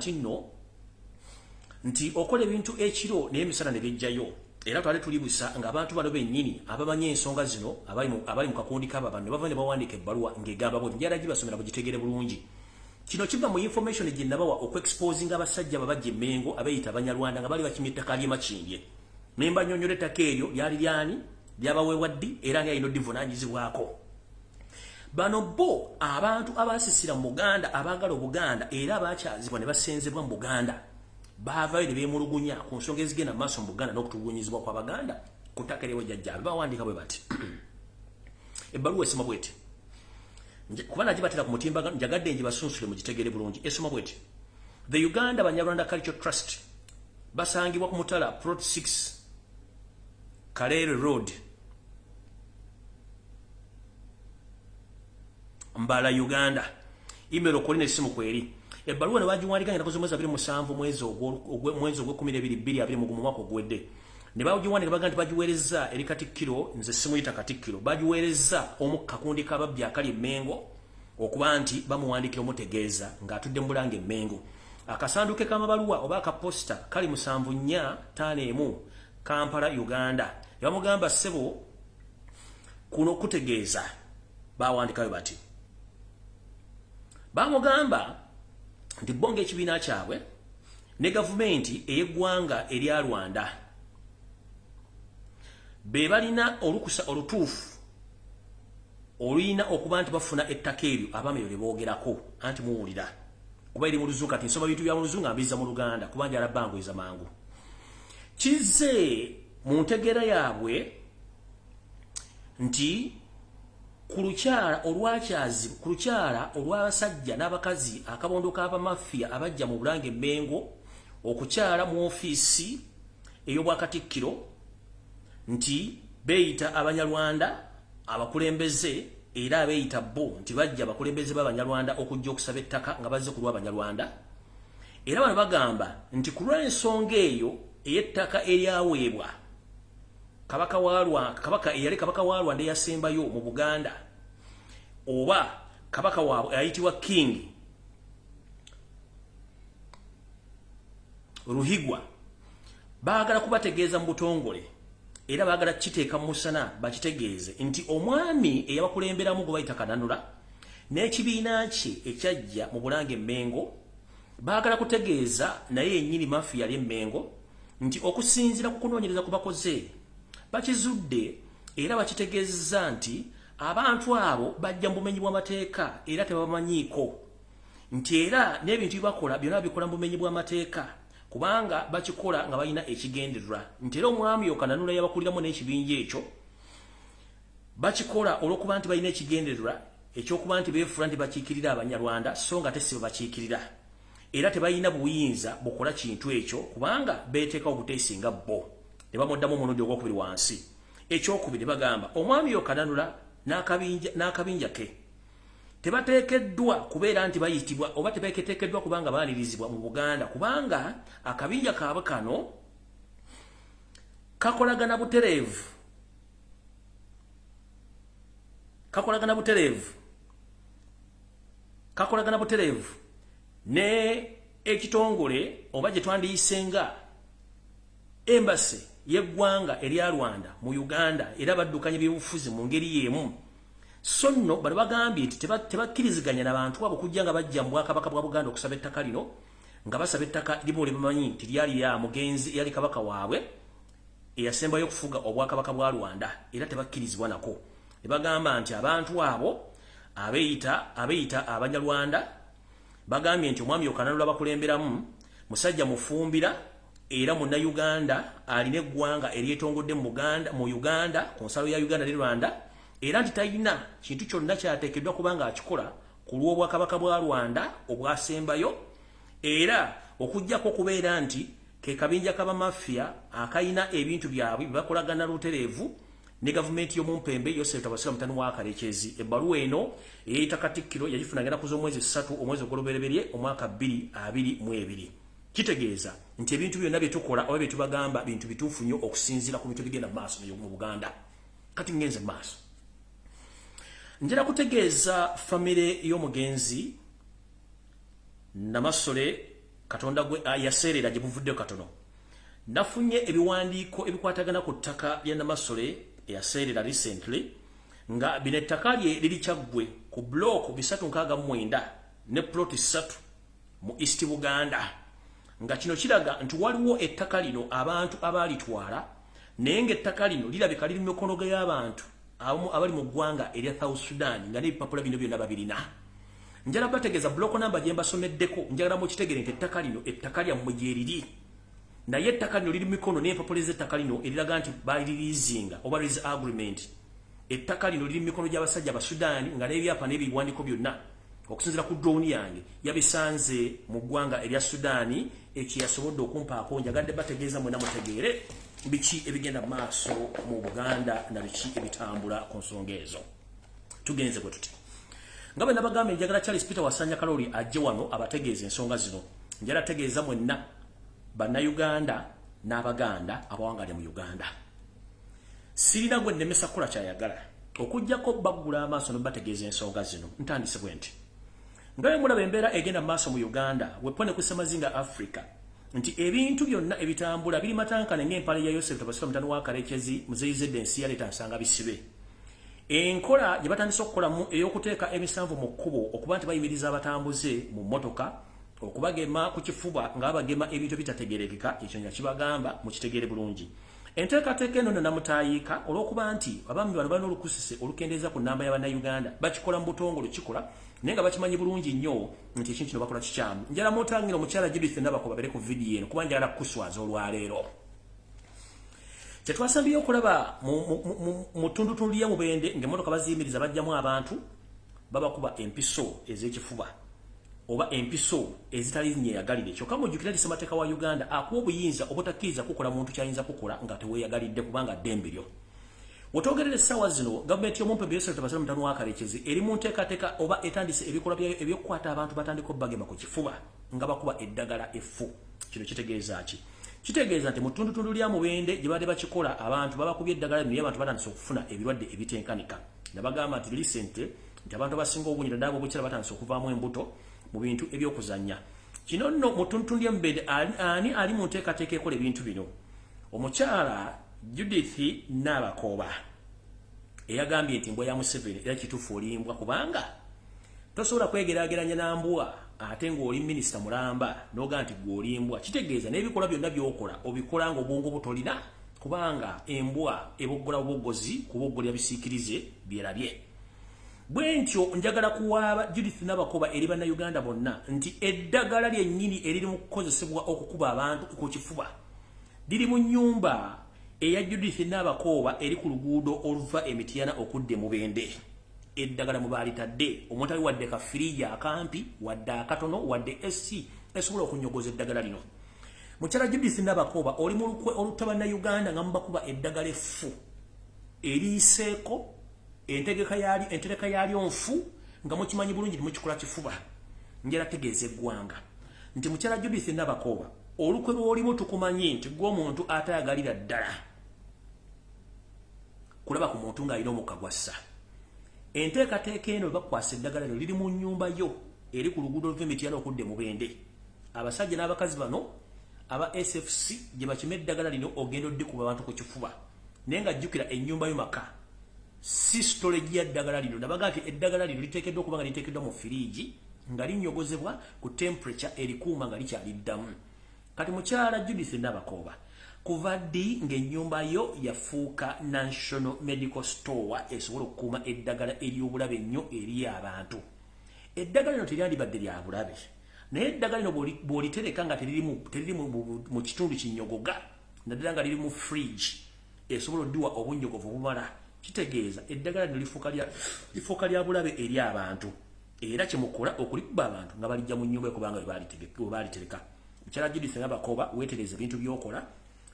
nti okola ebintu ekiro naye emisana ne bijjayo era twali tulibuusa ng'abantu bano bennyini abamanyi ensonga zino abali mu kakundi k'aba ne bava ne bawandiika ebbaluwa ng'egamba bwe njala gibasomera bugitegere bulungi kino kiva mu information gye nabawa okwexposing abasajja babajja Mengo abeeyita Abanyarwanda nga bali bakimye ettaka ly'e Makindye nemba nnyonnyola ettaka eryo lyali lyani lyabaweebwa ddi era ani alina oddivunaanyizibwako bano bo abantu abasisira mu Buganda abaagala Obuganda era abakyazibwa ne basenzebwa mu Buganda baavayo ne beemulugunya ku nsonga ezigenda mu maaso mu Buganda n'okutulugunyizibwa kw'Abaganda ku ttaka ery'ewa jjajjaabe bawandiika bwe bati ebbaluwa esoma bweti kuba nagibatera ku mutimba njagadde njibasunsule mugitegere bulungi esoma bweti the Uganda Banyarwanda Cultural Trust basangibwa ku Mutala Plot 6 Karere Road Mbala Uganda email okolina esimu kweri ebbaluwa ne bagiwandiika ngenda kuzomwezi 27 mwezi ogw'Okumi-22 mu mwaka ogwedde ne bagiwandiika baga nti bagiweereza eri Katikkiro nze simuyita Katikkiro bagiweereza omu kakundi k'ababbi akali Mengo okuba nti bamuwandiikira omutegeeza ng'atudde mu Bulange Mengo akasanduke k'amabaluwa oba akaposta kali 7451 Kampala Uganda yamugamba ssebo kuno kutegeeza bawandikayo bati bamugamba nti bonga ekibiina kyabwe ne gavumenti ey'eggwanga erya Rwanda be balina olukusa olutuufu olina okuba nti bafuna ettaka eryo abaami bye boogerako anti muwulira kuba eri mu Luzungu kati nsoma bintu bya mu Luzungu ambiza mu Luganda kuba njala banguiza mangu kize mu ntegeera yaabwe nti ku lukyala olw'abasajja n'abakazi akabondo k'abamafiya abajja mu Bulange Mengo okukyala mu ofiisi ey'Obwakatikkiro nti beeyita Abanyarwanda abakulembeze era abeeyita bo nti bajja abakulembeze b'Abanyarwanda okujja okusaba ettaka nga bazze ku lw'Abanyarwanda era bano bagamba nti ku lw'ensonga eyo ey'ettaka eryaweebwa kabaka eyali kabaka wa Rwanda eyasembayo mu Buganda oba kabaka waabwe ayitibwa King Ruhigwa baagala kubategeeza mu butongole era baagala kiteeka mu musana bakitegeeze nti omwami eyabakulemberamu gwe bayita Kananula n'ekibiina kye ekyajja mu Bulange Mengo baagala kutegeeza naye yennyini mafiya yali Mengo nti okusinziira ku kunoonyereza ku bakoze bakizudde era bakitegeeza nti abantu abo bajja mu bumenyi bw'amateeka era tebabamanyiiko nti era n'ebintu bibakola byonna bikola mu bumenyi bw'amateeka kubanga bakikola nga balina ekigendererwa nti era omwami Kananula yabakuliramu n'ekibinja ekyo bakikola olw'okuba nti balina ekigendererwa ekyokuba nti beefuula nti bakiikirira Abanyarwanda so nga te si bakiikirira era tebalina buyinza bukola kintu ekyo kubanga beeteekawo buteesi nga bo ne bamuddamu omulundi ogwokubiri wansi ekyokubiri bagamba omwami Kananula n'akabinja ke tebateekeddwa kubeera nti bayitibwa oba tebateekeddwa kubanga baanirizibwa mu Buganda kubanga akabinja kaabwe kano kakolagana butereevu ne ekitongole oba gye twandiyisenga embassy y'eggwanga erya Rwanda mu Uganda era baddukanya ebyobufuzi mu ngeri y'emu so nno bano bagambye nti tebakkiriziganya n'abantu abo kujja nga bajja mu Bwakabaka bwa Buganda okusaba ettaka lino nga basaba ettaka libo lye bamanyi nti lyali lya mugenzi eyali kabaka waabwe eyasembayo okufuga Obwakabaka bwa Rwanda era tebakkirizibwa nako ne bagamba nti abantu abo abeeyita Abanyarwanda bagambye nti omwami Kananula bakulemberamu musajja mufumbira era Munnayuganda alina eggwanga eryetongodde mu Uganda ku nsalo ya Uganda ne Rwanda era nti talina kintu kyonna kyateekeddwa kubanga akikola ku lw'Obwakabaka bwa Rwanda obwasembayo era okujjako okubeera nti ke kabinja k'abamafiya akayina ebintu byabwe bibakolagana lutereevu ne gavumenti y'omumpembe Yosef Tabasira mutani wa Kalekezi ebbaluwa eno eyita Katikkiro yagifuna ngenda kuza omwezi 3 omwezi ogw'Olubereberye omwaka 2022 kitegeeza nti ebintu byonna bye tukola oba bye tubagamba bintu bituufu nnyo okusinziira ku bintu bigenda mu maaso mu Buganda. Kati ngenze maaso njera kutegeeza famire y'omugenzi Namasole Katonda gwe yaseerera gye buvuddeo katono. Nafunye ebiwandiiko ebikwatagana ku ttaka lya Namasole yaseerera recently nga bino ettaka lye liri Kyaggwe ku block 369 ne plot 3 mu East Buganda. Nga kino kiraga nti waliwo ettaka lino abantu abalitwala naye ng'ettaka lino lirabika liri mu mikono y'abantu abali mu ggwanga erya South Sudan nga n'ebipapula bino byonna babirina. Njala bategeeza block number gye mbasomeddeko njagala mukitegere nti ettaka lino ettaka lyammwe gye liri. Naye ettaka lino liri mu mikono n'empapula z'ettaka lino eriraga nti balirizinga oba lease agreement. Ettaka lino liri mu mikono gy'abasajja ba Sudan nga n'ebyapa n'ebiwandiiko byonna okusinziira ku drone yange yabisanze mu ggwanga erya Sudan ekiyasobodde okumpaako njagadde bategeeza mwena mutegeere biki ebigenda maaso mu Buganda na biki ebitambula ku nsonga ezo. Tugenze bwe tuti nga bwe nabagamba njagala Charles Peter Wasanya Kaloli ajje wano abategeeza ensonga zino. Njala tegeeza mwenna Bannayuganda n'Abaganda abawangalya mu Uganda. Sirina gwe nnemesa kukola kyayagala okuggyako baggula amaaso ne bategeeza ensonga zino. Ntandise bwe nti nga bwe mulaba embeera egenda maaso mu Uganda wepone ku Ssemazinga Africa nti ebintu byonna ebitambula biri matankane ng'empale ya Yosef Tabasira mutano wa Karekezi muzeyize densi yaleeta nsanga bisibe. Enkola gye batandise okukolamu ey'okuteeka emisanvu mu kkubo okuba nti bayimiriza abatambuze mu mmotoka okubagema ku kifuba ng'abagema ebintu bitategerekeka ekyo nga kibagamba mukitegeere bulungi. Enteekateeka eno namutayiika olw'okuba nti abaami bano balina olukusise olukendeeza ku nnamba y'Abannayuganda bakikola mu butongole kikola naye nga bakimanyi bulungi nnyo nti ekintu kino bakola kikyamu. Njala mutangira omukyala Judith Nabakoba bere ku vidiyo eno kuba njagala kukuswaza olwaleero. Kye twasambye okulaba mu ttundutundu lya Mubende ng'emmotoka baziyimiriza bajjamu abantu babakuba empiso ez'ekifuba oba empiso ezitali nyeyagalire. Kyokka mujjukira nti ssemateeka wa Uganda akuwa obuyinza obutakkiriza kukola muntu kyayinza kukola nga teweeyagalidde kubanga ddembe lyo. Wetwogerera essaawa zino gavumenti y'omumpembe Yosef Tabasira mutano wa Karekezi eri mu nteekateeka oba etandise ebikolwa byayo eby'okukwata abantu batandika obbagema ku kifuba nga bakuba eddagala effu. Kino kitegeeza ki? Kitegeeza nti mu ttundutundu lya Mubende gye badde bakikola abantu babakubye eddagala naye abantu batandise okufuna ebirwadde ebitenkanika. Nabagamba nti recently nti abantu abasinga obungi naddala bw'obukyala batandise okuvaamu embuto mu bintu eby'okuzannya. Kino nno mu ttundutundu lya Mubende ani ali mu nteekateeka ekola ebintu bino? Omukyala Judith Nabakoba eyagambye nti mbwa ya Museveni era kituufu olimbwa kubanga tosobola kwegeraageranya na mbwa ate ng'oli minisita mulamba n'oga nti gwe olimbwa. Kitegeeza n'ebikolwa byonna by'okola obikola ng'obwongo butolina kubanga embwa eboggola obuggozi kuboggolera bisiikirize byerabye. Bwe ntyo njagala kuwaaba Judith Nabakoba eri Bannayuganda bonna nti eddagala lyennyini eriri mu kukozesebwa okukuba abantu ku kifuba liri mu nnyumba eya Judith Nabakoba eri ku luguudo oluva Emityana okudde Mubende. Eddagala mubalitadde omuntu ali wadde kafirija akampi wadde akatono wadde SC esobola okunyogoza eddagala lino. Mukyala Judith Nabakoba oli mu lukwe olutta Bannayuganda nga mubakuba eddagala effu eriiseeko entereka yalyo nfu nga mukimanyi bulungi timukikola kifuba. Njala tegeeza eggwanga nti mukyala Judith Nabakoba olukwe lw'olimu tukumanyi nti gw'omuntu atayagalira ddala kulaba ku muntu ng'alina omukka gwassa. Enteekateeka eno bakwasa eddagala lino liri mu nnyumba yo eri ku luguudo oluva Emityana okudde Mubende. Abasajja n'abakazi bano aba SFC gye bakima eddagala lino ogenda oddikuba abantu ku kifuba naye nga jjukira ennyumba yo maka si storage ya ddagala lino. Nabaga nti eddagala lino liteekeddwa okuba nga liteekeddwa mu firiigi nga linyogozebwa ku temperature erikuuma nga likyaliddamu. Kati mukyala Judith Nabakoba kuva ddi ng'ennyumba yo yafuuka National Medical Store esobola okukuuma eddagala ery'obulabe ennyo eri abantu. Eddagala lino teryandibadde lya bulabe naye eddagala lino bw'olitereka nga teriri mu kitundu kinyogoga naddala nga liri mu fridge esobola oddiwa obunnyogovu obumala. Kitegeeza eddagala lino lifuuka lya bulabe eri abantu era kyemukola okulikuba abantu nga balijja mu nnyumba kubanga we balitereka. Mukyala Judith Nabakoba weetereza ebintu by'okola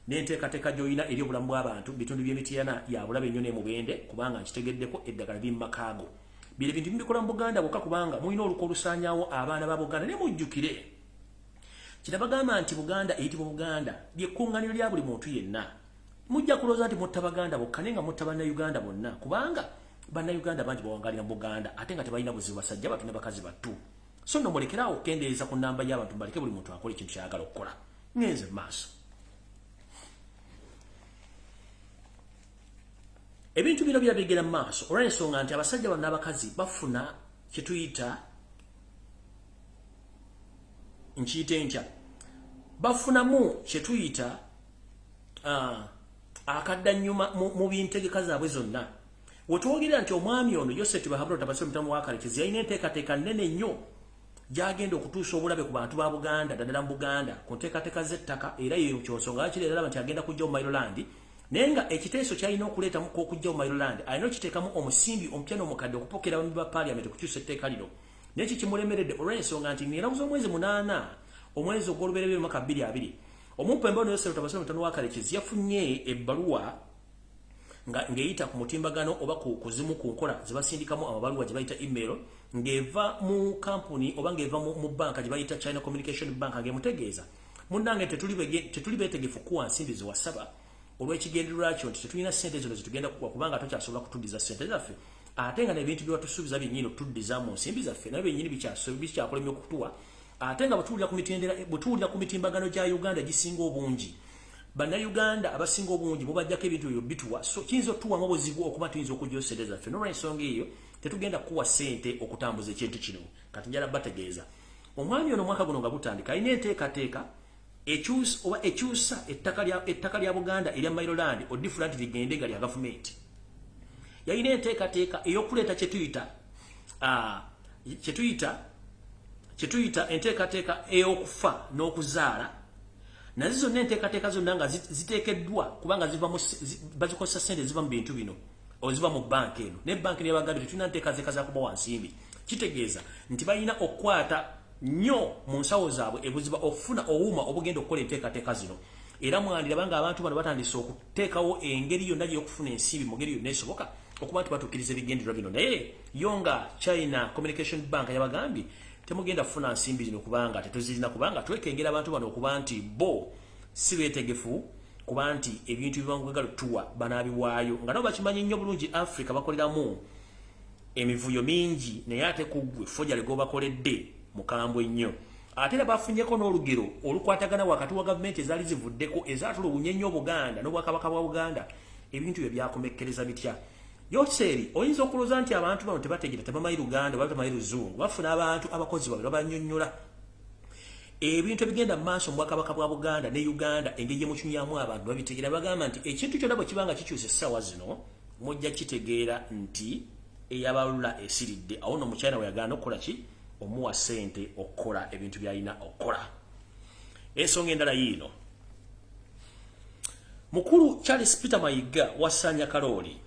n'enteekateeka gy'olina eri obulamu bw'abantu bitundu by'Emityana ya bulabe nnyo n'Emubende kubanga nkitegeddeko eddagala biri mu makaago. Bino ebintu bibikola mu Buganda bwokka kubanga mulina olukwe olusaanyaawo abaana ba Buganda ne mujjukire Kitabagamba nti Buganda eyitibwa Buganda lyekkuŋŋaaniro lya buli muntu yenna. Mujja kulowooza nti mutta Baganda bokka naye nga mutta bannayuganda bonna kubanga bannayuganda bangi bawangalira mu Buganda ate nga tebalina buzibu basajja batu ne bakazi battu. So nno mulekerawo okukendeeza ku nnamba y'abantu baleke buli muntu akola ekintu kyayagala okukola. Ngenze maaso. Ebintu bino birabigera mu maaso olw'ensonga nti abasajja bano n'abakazi bafuna kye tuyita nkiyite ntya bafunamu kye tuyita akaddanyuma mu bintegeka zaabwe zonna. Wetwogerera nti omwami ono Joseph Bahabula Tabasiro Mutamu wa Kalekezi yalina enteekateeka nnene nnyo gy'agenda okutuusa obulabe ku bantu ba Buganda ddala mu Buganda ku nteekateeka z'ettaka era yeyo kyonsonga lwaki leero nti agenda kujja mu Maryland naye nga ekiteeso kyalina okuleetamu okujja mu Maryland alina okiteekamu omusimbi omupya n'omukadde okupokera abambi ba Parliament okukyusa etteeka lino. Neki kimulemeredde olw'ensonga nti ng'eramuza omwezi 8 omwezi ogw'olubereberye mu mwaka 2020 omumpembe ono Joseph Tabasiro Mutamu wa Kalekezi yafunye ebbaluwa ng'eyita ku mutimbagano oba ku kuzimu ku nkola ze basindikamu amabaluwa gye bayita email ng'eva mu kampuni oba ng'eva mu banka gye bayita China Communication Bank ng'emutegeeza munnange tetuli beetegefu kuwa nsimbi ze wasaba olw'ekigendererwa kyo nti tetulina ssente zino zetugenda kuwa kubanga tokyasobola kutuddiza ssente zaffe ate nga n'ebintu bye batusuubiza byennyini okutuddiza mu nsimbi zaffe nabyo byennyini bikyakolemya okutuwa ate nga bwetuwulira ku mitimbagano gya Uganda gisinga obungi bannayuganda abasinga obungi mubajjako ebintu ebyo bituwa so kiyinza otuwamu obuzibu okuba tuyinza okujja ssente zaffe n'olw'ensonga eyo tetugenda kuwa ssente okutambuza ekintu kino kati njala bategeeza omwami ono omwaka guno nga gutandika alina enteekateeka ekyusa ettaka lya Buganda erya Maryland different ligende nga lya gavumenti yalina enteekateeka ey'okuleeta kye tuyita enteekateeka ey'okufa n'okuzaala nazo zonna enteekateeka zonna nga ziteekeddwa kubanga bazikozesa ssente ziva mu bintu bino oziva mu banka eno ne banka ne Baganda tetulina nteekateeka za kuba wansimbi kitegeeza nti balina okukwata nnyo mu nsawo zaabwe ebuziba okufuna obuuma obugenda okukola enteekateeka zino era mwandiraba nga abantu bano batandise okuteekawo engeri yonna gy'okufuna ensimbi mu ngeri yonna esoboka okuba nti batuukiriza ebigendererwa bino naye yo nga China Communication Bank yabagambye temugenda kufuna nsimbi zino kubanga tetuzirina kubanga twekengera abantu bano okuba nti bo si beetegefu kuba nti ebintu bibangwegalo tuwa banaabiwaayo nga nabo bakimanyi nnyo bulungi Africa bakoleramu emivuyo mingi naye ate kuggwe fojjale gobakoledde mukambwe nnyo ate era bafunyeko n'olugero olukwatagana wakati wa gavumenti ezaali zivuddeko ezaatuluwunya ennyo Buganda n'obwakabaka bwa Buganda ebintu byo byakomekkereza bitya Yoseri oyinza okulooza nti abantu bano tebategeera tebamanyi Luganda oba tebamanyi Luzungu bafuna abantu abakozi babiri babannyonnyola ebintu ebigenda mu maaso mu bwakabaka bwa Buganda ne Uganda engeri gye mukinywamu abantu babitegeera bagamba nti ekintu kyonna bwe kibanga kikyusa essaawa zino mujja kitegeera nti eyabalula esiridde awo no mukyana we yagaana okukola ki omuwa ssente okukola ebintu by'alina okukola ensonga endala yiino mukulu Charles Peter Mayiga wassanya Kalooli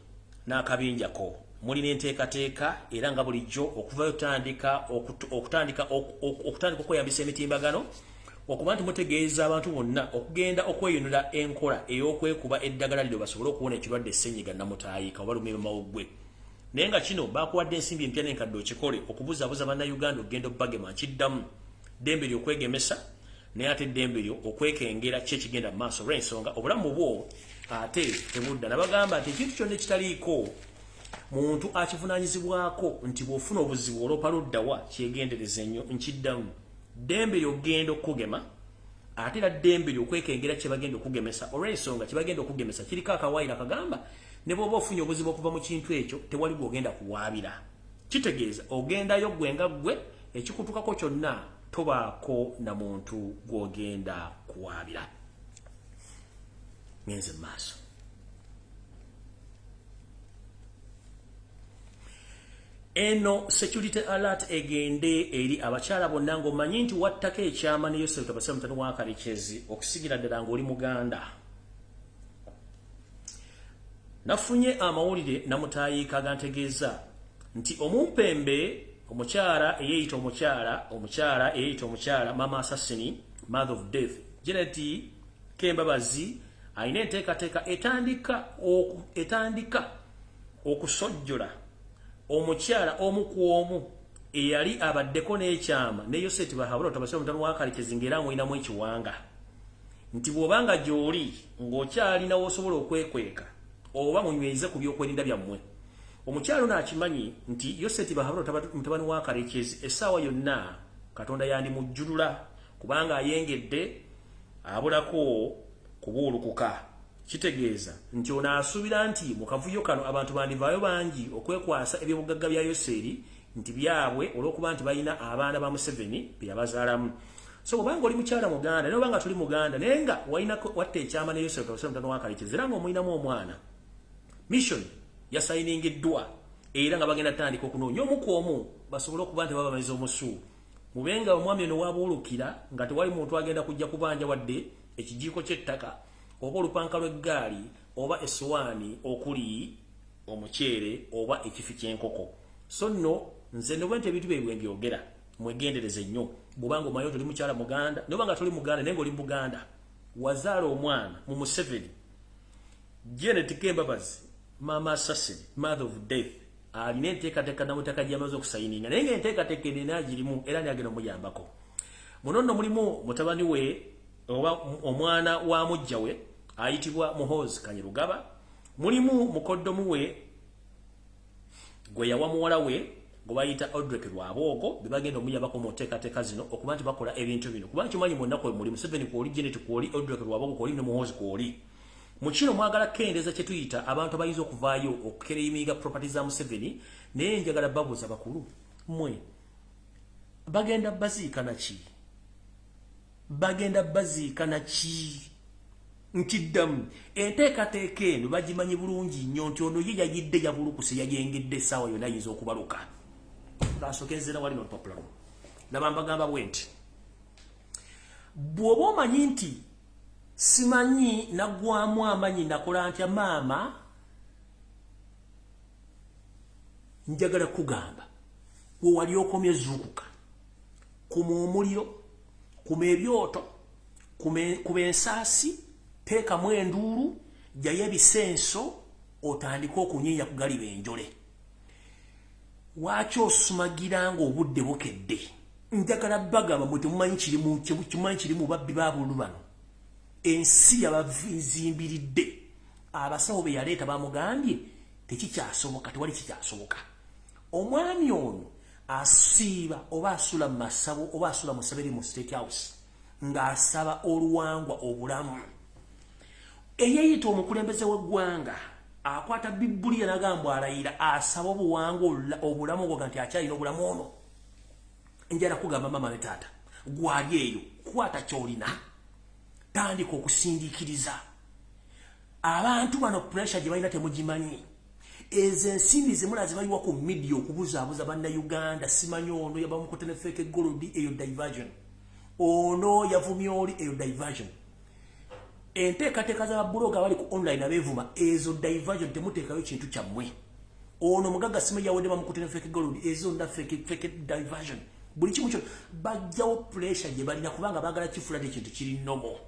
n'akabinjako mulina enteekateeka era nga bulijjo okuvayo okutandika okweyambisa emitimbagano okuba nti mutegeeza abantu bonna okugenda okweyonera enkola ey'okwekuba eddagala lino basobole okuwona ekirwadde ssenyiga namutaayika oba lumiimamawuggwe naye nga kino bakuwadde ensimbi empya n'enkadde okikole okubuzaabuza bannayuganda okugenda obbagema nkiddamu ddembe lyo okwegemesa naye ate ddembe lyo okwekengera ki ekigenda mu maaso olw'ensonga obulamu bwo ate tebudda nabagamba nti ekintu kyonna ekitaliiko muntu akivunaanyizibwako nti bw'ofuna obuzibu olwopa luddawa kyegendereza ennyo nkiddamu ddembe ly'ogenda okugema ate era ddembe ly'okwekengera kye bagenda okugemesa olw'ensonga kye bagenda okugemesa kiriko akawaayiro akagamba ne bw'oba ofunye obuzibu okuva mu kintu ekyo tewali bw'ogenda kuwaabira kitegeeza ogendayo gwe nga ggwe ekikutukako kyonna tobaako na muntu gw'ogenda kuwaabira ngenze mu maaso eno security alert egende eri abakyala bonna ng'omanyi nti wattako ekyama ne Joseph Tabasiro Mutamu wa Kalekezi okusigira ddala ng'oli Muganda nafunye amawulire namutayiika agantegeeza nti omumpembe omukyala eyeyita omukyala Mama Assassin Mother of Death Janet Kembabazi alina enteekateeka etandika okusojjola omukyala omu ku omu eyali abaddeko n'ekyama ne Yoseti Bahabula tabasira mutano wa Karekezi ngera mwinamu ekiwanga nti bwobanga gy'oli ng'okyalina w'osobola okwekweka oba munyweze ku by'okwerinda byammwe omukyalo n'akimanyi nti Yoseti Bahabula mutabani wa Karekezi essaawa yonna Katonda yandimujjulula kubanga ayengedde abulako kubuulukuka kitegeeza nti ono asuubira nti mu kavuyo kano abantu bandivaayo bangi okwekwasa ebyobugagga bya Yoseri nti byabwe olw'okuba nti balina abaana ba Museveni bye yabazaalamu so obanga oli mukyala Muganda naye obanga tuli Muganda naye nga watta ekyama ne Yoseri mutano wa Karekezi era ng'omulinamu omwana mission yasayiningiddwa era nga bagenda tandika okunoonya omu ku omu basobole okuba nti babamaliza omusu mubenga omwami ono wabuulukira nga tewali muntu agenda kujja kubanja wadde ekijiiko ky'ettaka oba olupanka lw'eggaali oba essowaani okuli omuceere oba ekifi ky'enkoko so nno nze nobwente ebintu bye byongera mwegendereze nnyo bw'obanga omanyi toli mukyala Muganda naye obanga toli Muganda naye ng'oli Muganda wazaala omwana mu Museveni Janet Kembabazi Mama Assassin Mother of Death alina enteekateeka namutaka gy'amaze okusayininga naye ng'enteekateeka eno agirimu era n'agenda omuyambako muno nno mulimu mutabani we oba omwana wa mujja we ayitibwa Muhoozi Kanyerugaba mulimu mukoddomu we gwe yawa muwala we gwe bayita Odrek Lwaboogo be bagenda omuyambako mu nteekateeka zino okuba nti bakola ebintu bino kubanga kimanyi mu nnaku muli Museveni kwoli Janet kwoli Odrek Lwaboogo kwoli ne Muhoozi kwoli mu kino mwagala kendeeza kye tuyita abantu abayinza okuvaayo okukereyimiga property za Museveni naye njagala babuuza bakulu mmwe bagenda baziika na ki nkiddamu enteekateeka eno bagimanyi bulungi nnyo nti ono ye yagidde yabulukuse yagengedde essaawa yonna ayinza okubaluka ngaasokenzera wali nolupapula luno naba mbagamba bwe nti bw'oba omanyi nti simanyi naggwamu amanyi nakola ntya maama njagala kugamba we wali okomye zuukuka kuma omuliro kuma ebyoto kuba ensaasi teekamu enduulu jjayo ebisenso otandika okunyinya kugaliba enjole waaki osumagira ng'obudde bukedde njagala bagamba mwe temumanyi kirimu babbi ba bululu bano ensi yabazimbiridde abasawo be yaleeta bamugambye tekikyasoboka tewali kikyasoboka omwami ono asiiba oba asula mu masabo oba asula mu ssabo eri mu State House ng'asaba oluwangwa obulamu eyeeyita omukulembeze w'eggwanga akwata Bibbuliya n'agamba alayira asaba obuwangwa obulamu obwo nti akyalina obulamu ono njala kugamba mama ne taata gwali eyo kwata kyolina tandika okusindiikiriza abantu bano pressure gye balina temugimanyi ezo ensimbi zemulazi baliwa ku media okubuzaabuza bannayuganda simanyi ono yabamukote ne feke golodi eyo diversion ono yavumya oli eyo diversion enteekateeka z'ababulooga abali ku online abeevuma ezo diversion temuteekayo kintu kyammwe ono mugagga simanyi yawedde bamukote ne feke golodi ezo nda feke diversion buli kimu kyo bajjawo pressure gye balina kubanga baagala kifuulade ekintu kiri nomo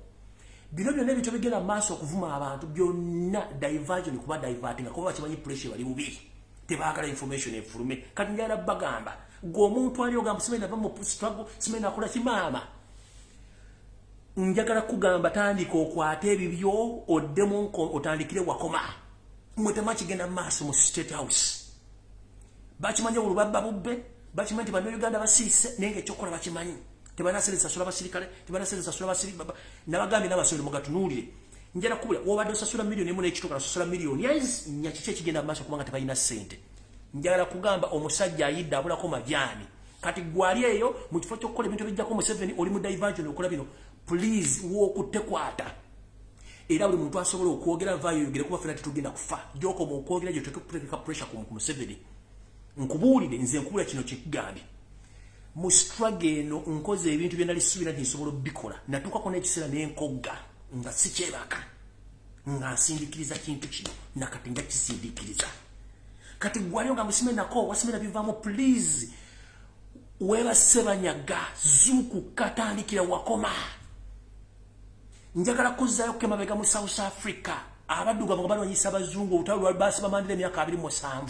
bino byonna ebintu bigenda maaso okuvuma abantu byonna diversion kuba divertinga kuba bakimanyi pressure bali bubi tebaagala information efulume kati njala bagamba gwe omuntu ali ogamba simanyi nava mu struggle simanyi nakola kimaama njagala kugamba tandika okwata ebibyo oddemu otandikire wakoma mwe temakigenda maaso mu State House bakimanyi olubabba bubbe bakimanyi nti bannayuganda basiise naye ngaekyokukola bakimanyi tebanasere sasula basirikale tebanasere sasula basirikale nabagambye n'abasole mugatunuulire njala kubula wobadde osasula milioni emu n'ekituuka nasasula milioni yes nyakiki ekigenda maaso kubanga tebalina ssente njagala kugamba omusajja ayidde abulako majaani kati gwali eyo mu kifo ky'okukola ebintu bijjako Museveni oli mu diversion okola bino please wookutekwata era buli muntu asobola okwogera vaayo yogere kuba fena tetugenda kufa gyokoma okwogera gye tekeka pressure ku Museveni nkubuulire nze nkubula kino kikugambye mu struggle eno nkoze ebintu bye nali suubira nti nsobola obbikola natuukako n'ekiseera n'enkogga nga sikyebaka nga nsindiikiriza kintu kino nakati nja kisindiikiriza kati gwaliyo nga musime nako wasimena bivaamu please weebase banyaga zuukuka tandikira wakoma njagala kuzzaayo kemabega mu South Africa abaddugavu nga balwanyisa abazungu olutalo lwa baasi bamandira emyaka 27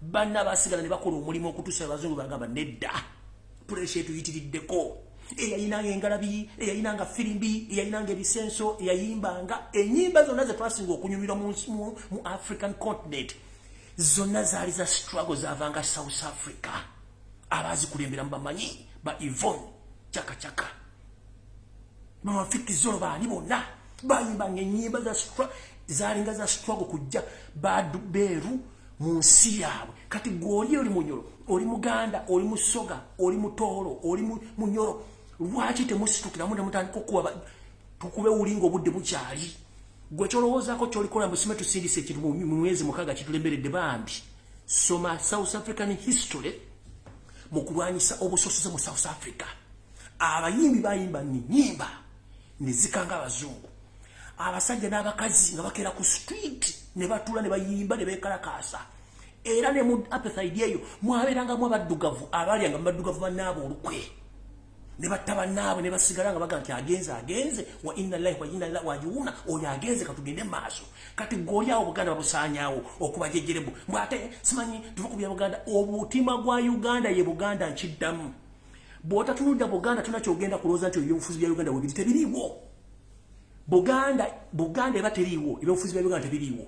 banna basigala ne bakola omulimu okutuusa abazungu bagamba nedda pressure tuyitiriddeko eyayinanga engalabi eyayinanga firimbi eyayinanga ebisenso eyayimbanga enyimba zonna ze twasinga okunyumira mu African continent zonna zaali za struggle zavanga South Africa abazikulembera bamanyi ba Yvonne Chaka mama Fiki Zolo baani bonna bayimbanga enyimba za struggle zalinga za struggle kujja badu beru mu nsi yaabwe kati gwoli oli munyoro oli muganda oli musoga oli mutoro oli munyoro lwaki temusitukira mu mutandika okuba tukube ulingo budde bukyali gwe kyolowoozako kyolikola mbusime tusindise ekintu mu mwezi mukaga kitulemberedde bambi soma South African history mu kulwanyisa obusosoze mu South Africa abayimbi bayimba nyimba nezikanga abazungu abasajja n'abakazi nga bakera ku street ne batula ne bayimba ne bekalakasa era ne mu apartheid yeyo mwaberanga mu abaddugavu abalyanga mu baddugavu bannaabo olukwe ne bataba naabwe ne basigala nga baga nti agenze wa inna lillahi wa inna ilaihi raji'un oyo agenze katugende maaso kati goli awo Buganda babusanyawo okubajejjeremu mwate simanyi tuvukubya Buganda obutima gwa Uganda ye Buganda nkiddamu bwota tunudda Buganda tunakyogenda kulooza nti ebyobufuzi bya Uganda webiri tebiriwo Buganda eba teriwo ebyobufuzi bya Uganda tebiriwo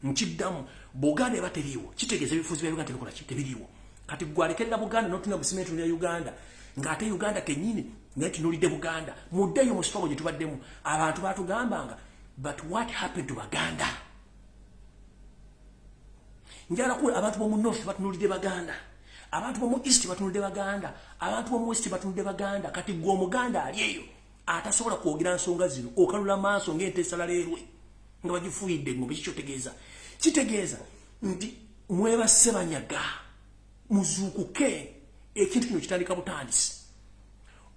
nkiddamu Buganda eba teriwo kitegeeza ebyobufuzi bya Uganda tebikola tebiriwo kati gwalekerera Buganda n'otuna busimetu ya Uganda ngate Uganda kenyini ngati nolide Buganda muddeyo mu struggle gye tubaddemu abantu batugambanga but what happened to Buganda njala ku abantu bo mu north batunulide Buganda abantu bo mu east batunulide Buganda abantu bo mu west batunulide Buganda kati gwo Muganda aliyeyo atasobola kwogera nsonga zino okalula maaso ng'entesala leerwe nga bagifuuyidde ngombe kitegeeza nti mwebase banyaga muzuukuke ekintu kino kitandika butandisi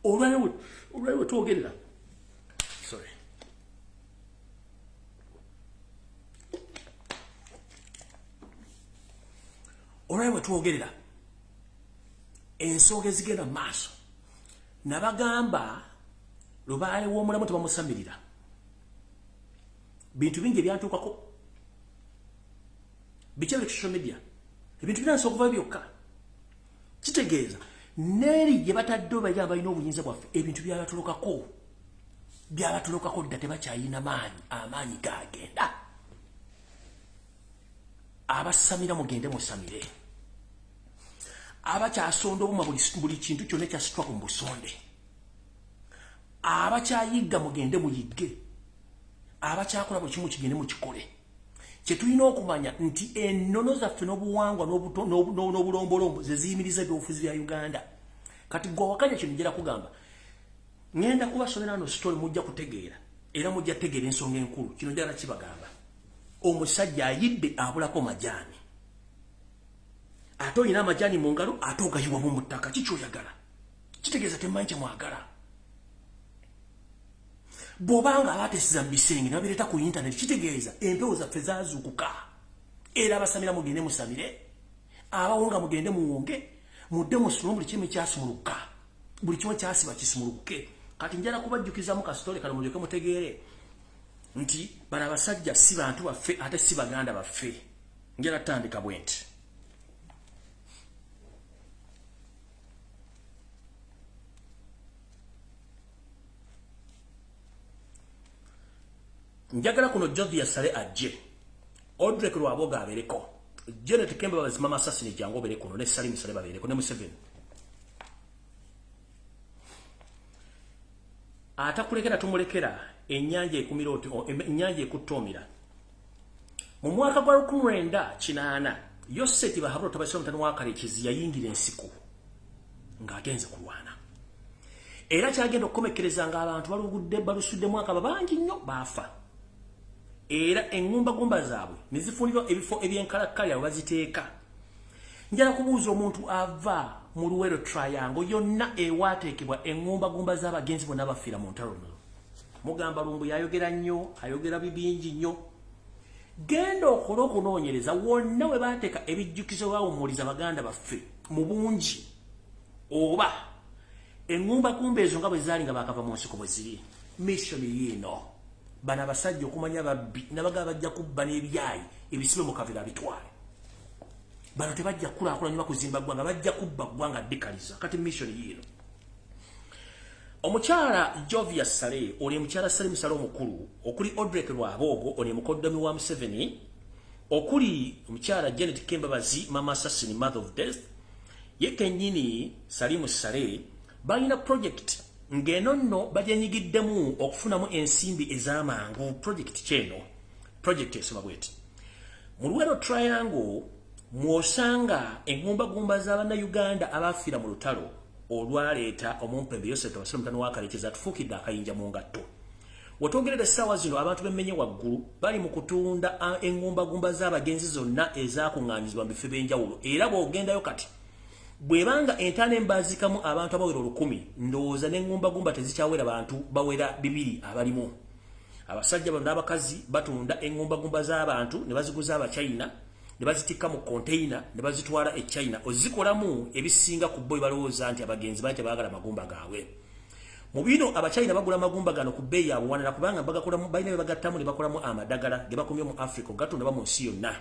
olwaliwo twogerera olwaliwo twogerera ensonga ezigenda mu maaso nabagamba lubaale w'omulamu tebamusamirira bintu bingi ebyantuukako bikyali social media ebintu binansa okuva byokka kitegeeza neri gye batadde bali abalina obuyinza bwaffe ebintu byabatulokako dda tebakyayina amaanyi gagenda abasamira mugende musamire abakyasonda obuma buli kintu kyonna ekyasitwako mu busonde abakyayigga mugende muyigge abakyakola buli kimu kigende mukikole kyetulina okumanya nti ennono zaffe n'obuwangwa n'obulombolombo zeziyimiriza ebyobufuzi bya Uganda kati gwe wakanya kino njera kugamba ngenda kubasomera ano story mujja kutegeera era mujja kutegeera ensonga enkulu kino njala kibagamba omusajja ayidde abulako majaani ate olina amajaani mu ngalo ate ogayiwamu mu ttaka kikyoyagala kitegeeza temanyi kyemwagala bw'obanga abatesiza mu bisenge nabireeta ku internet kitegeeza empewo zaffe zaazuukuka era abasamira mugende musamire abawonga mugende muwonge mudde musulumu buli kimu kyasimuluka buli kimu kyasiba kisimuluke kati njala kubajjukizamu kasitole kano mulyoke mutegeere nti bano abasajja si bantu baffe ate si baganda baffe njala tutandika bwe nti njagala kuno Jovia Sale ajje Odrek Lwaboga abereko Janet Kemba bazimama Assassin jango bereko ne Salim Sale babereko ne Museveni atakulekera tumulekera ennyanja ekumiroti ennyanja ekutomira mu mwaka gwa 1998 Yoseti bahabro tabasoma mtano wakale kizi yayingira ensiku ng'agenze kulwana era kyagenda okukomekereza nga abantu balugudde balusudde mwaka babangi nnyo bafa era engumba gumba zaabwe nizifunirwa ebifo ebyenkalakkalya baziteeka njala kubuuza omuntu ava mu Luwero Triangle yonna ewateekebwa engumba gumba z'abagenzi bonna bafiira mu ntalo mugamba Lumbu yayogera nnyo ayogera bibingi nnyo genda okola okunoonyereza wonna we baateeka ebijjukizo baawumuliza baganda baffe mu bungi oba engumba kumba ezo nga bwe zaali nga baakava mu nsiko bwe ziri missoni yiino bana abasajja okumanya babbi nabaga bajja kubba n'ebyayi ebisibe mu kavera bitwale bano tebajja kulaakulanya kuzimba ggwanga bajja kubba ggwanga ddikaliza kati mission yino omukyala Jovia Sale oli mukyala Salim Sale omukulu okuli Odrek Lwabogo oli mukoddomi wa Museveni okuli omukyala Janet Kembabazi mama assassin mother of death yekenyini Salim Sale balina project ngeno nno bajenyigiddemu okufunamu ensimbi ez'amangu project cheno project esoma bweti mu Luweero Triangle mwosanga engumba z'abana Uganda abafiira mu lutalo olwaleeta omumpembe Yosef Wasiro mutano wakalekeza tufuukidde akayinja mu ngatto wotwogerera essaawa zino abantu bemmenye waggulu bali mu kutunda engumba z'abagenzi zonna ezaakuŋŋaanyizibwa mu bifo by'enjawulo era bw'ogendayo kati bwebanga entaana embazikamu abantu abawera 1,000 ndowooza n'engumba tezikyawera bantu bawera 200 abalimu abasajja bano n'abakazi batunda engumba z'abantu ne baziguza abachina ne bazitikka mu container ne bazitwala e China ozikolamu ebisinga ku boy balowooza nti abagenzi bajja baagala magumba gaabwe mu bino abachina bagula magumba gano ku bbeeyi abuwanira kubanga bagakolamu balina bye bagattamu ne bakolamu amadagala ge bakomye mu Africa gatunda bamu nsi yonna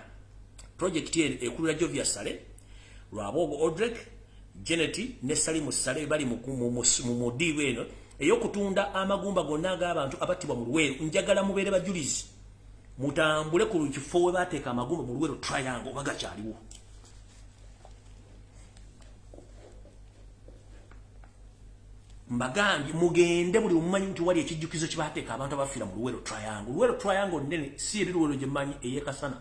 project ekulira Jovia Sale Lwabogo Odrek Janet ne Salim Sale bali mu mudiwe eno ey'okutunda amagumba gonna ag'abantu abattibwa mu Luweero njagala mubeere bajulizi mutambule ku kifo we bateeka amagumba mu Luweero Triangle bagakyaliwo mbagambye mugende buli mumanyi nti wali ekijjukizo kye bateeka abantu abafiira mu Luweero Triangle Luweero Triangle nene si eri Luweero gye mmanyi ey'ekasana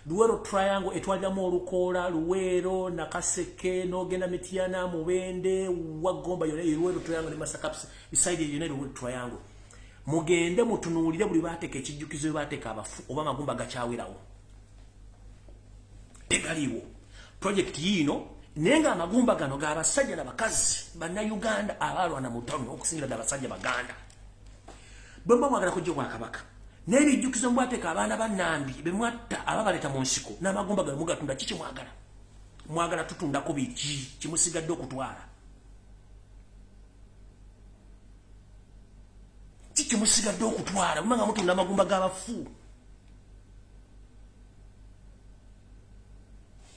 Luweero Triangle etwaliramu Olukoola Luweero Nakaseke n'ogenda Mityana Mubende Wagomba yonna Luweero Triangle ne Masakapusi beside yonna Luweero Triangle mugende mutunuulire buli bateeka ekijjukizo we bateeka abafu oba amagumba gakyawerawo tegaliwo project yino nenga amagumba gano g'abasajja n'abakazi bannayuganda abalwana mu ttawuni okusingira ddala abasajja baganda bwe mba mwagala kujja Obwakabaka n'ebijjukizo mwateeka abaana bannambi be mwatta ababaleeta mu nsiko n'amagumba gano mugatunda kiki mwagala tutundako biki kimusigadde okutwala kiki musigadde okutwala mumanga mutunda amagumba g'abafu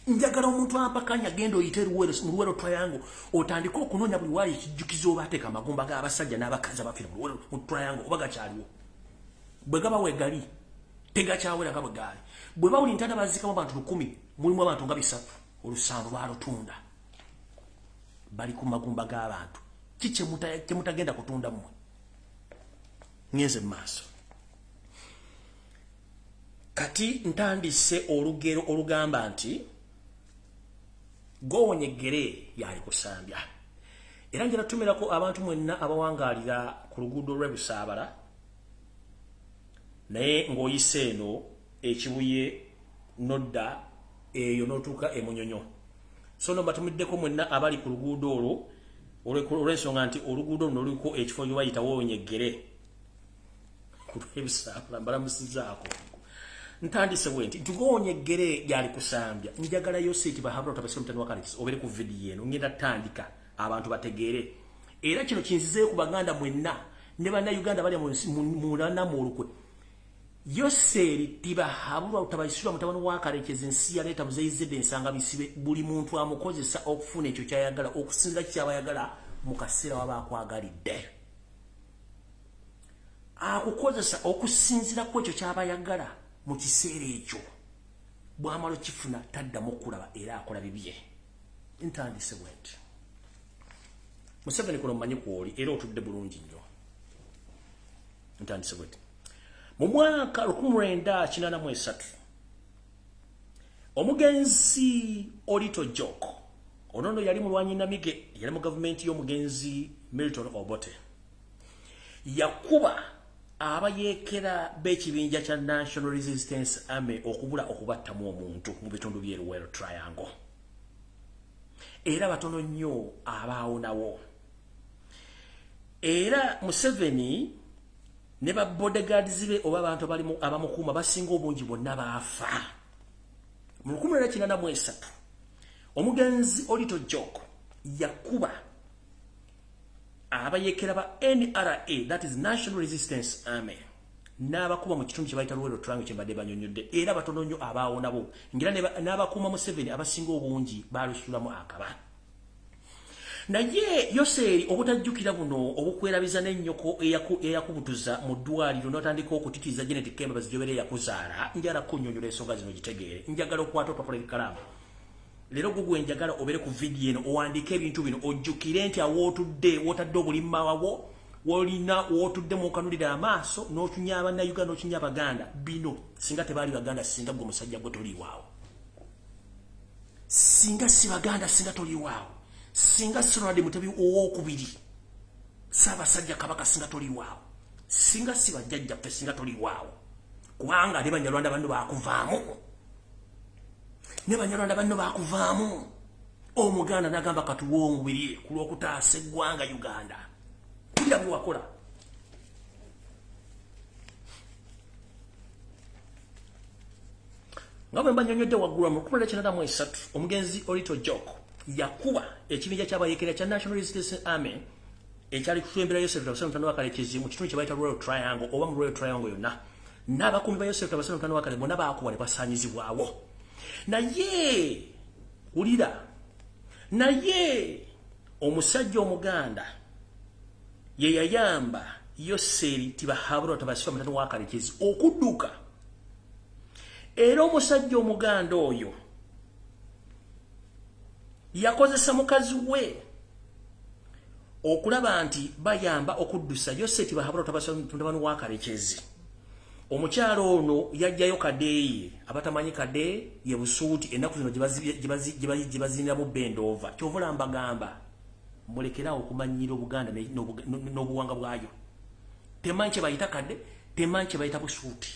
njagala omuntu ampakanya genda oyite Luweero Triangle otandika okunoonya buli waali ekijjukizo obateeka amagumba g'abasajja n'abakazi abafiira mu Luweero Triangle oba gakyaliwo bwe gaba wegali tegakyawera nga bwe gaali bwe bawuli ntaana bazikamu abantu 1,000 mulimu abantu nga 3 olusanvu balutunda bali ku magumba g'abantu kye mutagenda kutunda mmwe ngenze maaso kati ntandise olugero olugamba nti gowonyegere yali kusambya era njala tumirako abantu mwenna abawangalira ku luguudo lw'Ebusaabala naye ng'oyise eno ekibuye nodda eyo n'otuuka e Munyonyo so no batumiddeko mwenna abali ku luguudo olwo olw'ensonga nti oluguudo luno luliko ekifo gye bayita Wonyegere ku lw'Ebusaabala mbalamusizaako ntandise bwenti tugonyegere yali kusambya njagala Yoseti bahabula tabasiro mutani wakalekisa obere ku video eno ngenda tandika abantu bategeere era kino kinzizeeyo ku baganda mwenna ne bannayuganda bali mu olukwe Yoseri tibahabulwa utabayisirwa mutabani wakalekeza ensi yaleeta muzeyizedde ensanga bisibe buli muntu amukozesa okufuna ekyo kyayagala okusinzira kyabayagala mu kaseera wabakwagalidde akukozesa okusinzira ku ekyo kyabayagala mu kiseera ekyo bw'amala kifuna taddamu okulaba era akola bibye ntandise bwenti Museveni kuno mmanyi kwoli era otudde bulungi nnyo ntandise bwenti mu mwaka 1983 omugenzi Olito Joko onono yali mulwanyi Namige yali mu gavumenti y'omugenzi Milton Obote yakuba abayekera b'ekibinja kya National Resistance Army okubula okubattamu omuntu mu bitundu by'e Luweero Triangle era batono nnyo abaawonawo era Museveni ne ba bodyguards be oba abantu abalimu abamukuuma basinga obungi bonna baafa mu 1983 omugenzi Olito Joko yakuba abayekera ba NRA that is National Resistance Army n'abakuba mu kitundu kye bayita Luweero Triangle kye mbadde banyonyodde era batono nnyo abaawo nabo ngira n'abakuuma Museveni abasinga obungi baalusulamu akaba naye Yoseri obutajjukira buno obukwerabiza n'ennyoko eyakubutuza mu ddwaliro n'otandika okutitiza Janet Kemba bazijobera eyakuzaala njala kunnyonnyola ensonga zino gitegeere njagala okwata opapula ekkalaamu leero gugwe njagala obere ku vidiyo eno owandiike ebintu bino ojjukire nti awootudde wootadde obulimma wawo wolina wootudde mukanulira amaaso n'otunya Bannayuganda n'otunya Abaganda bino singa tebaali Baganda singa gwe musajja gwe toliiwaawo singa si Baganda singa toliiwaawo singa Ronald Mutebi owookubiri Ssaabasajja Kabaka singa toliiwaawo singa si bajjajjaffe singa toliiwaawo kubanga ne Banyarwanda banno baakuvaamu ne Banyarwanda banno baakuvaamu Omuganda n'agamba katuwongubiri ku lw'okutaasa eggwanga Uganda kulya bwe wakola nga bwe mbanyonyodde waggulu mu 1993 omugenzi Olito Joko yakuba ekibinja ky'abayeekera kya National Resistance Army ekyali kutumbira Yosef Tabasale Mutanda wa Kalekezi mu kitundu kye bayita Royal Triangle oba mu Royal Triangle yonna n'abakuumi ba Yosef Tabasale Mutanda wa Kalekezi bonna baakuba ne basaanyizibwawo naye wulira naye omusajja Omuganda ye yayamba Yoseri Tibahabura Tabasale Mutanda wa Kalekezi okudduka era omusajja Omuganda oyo yakozesa mukazi we okulaba nti bayamba okuddusa Yosef Tibahabura Tabasale Mutanda wa Kalekezi omukyalo ono yajjayo kadeeye abatamanyi kade ye Busuuti ennaku zino gye baziniramu bendova kyovula mbagamba mulekerawo okumanyira Obuganda n'obuwanga bwayo temanyi kye bayita kade temanyi kye bayita Busuuti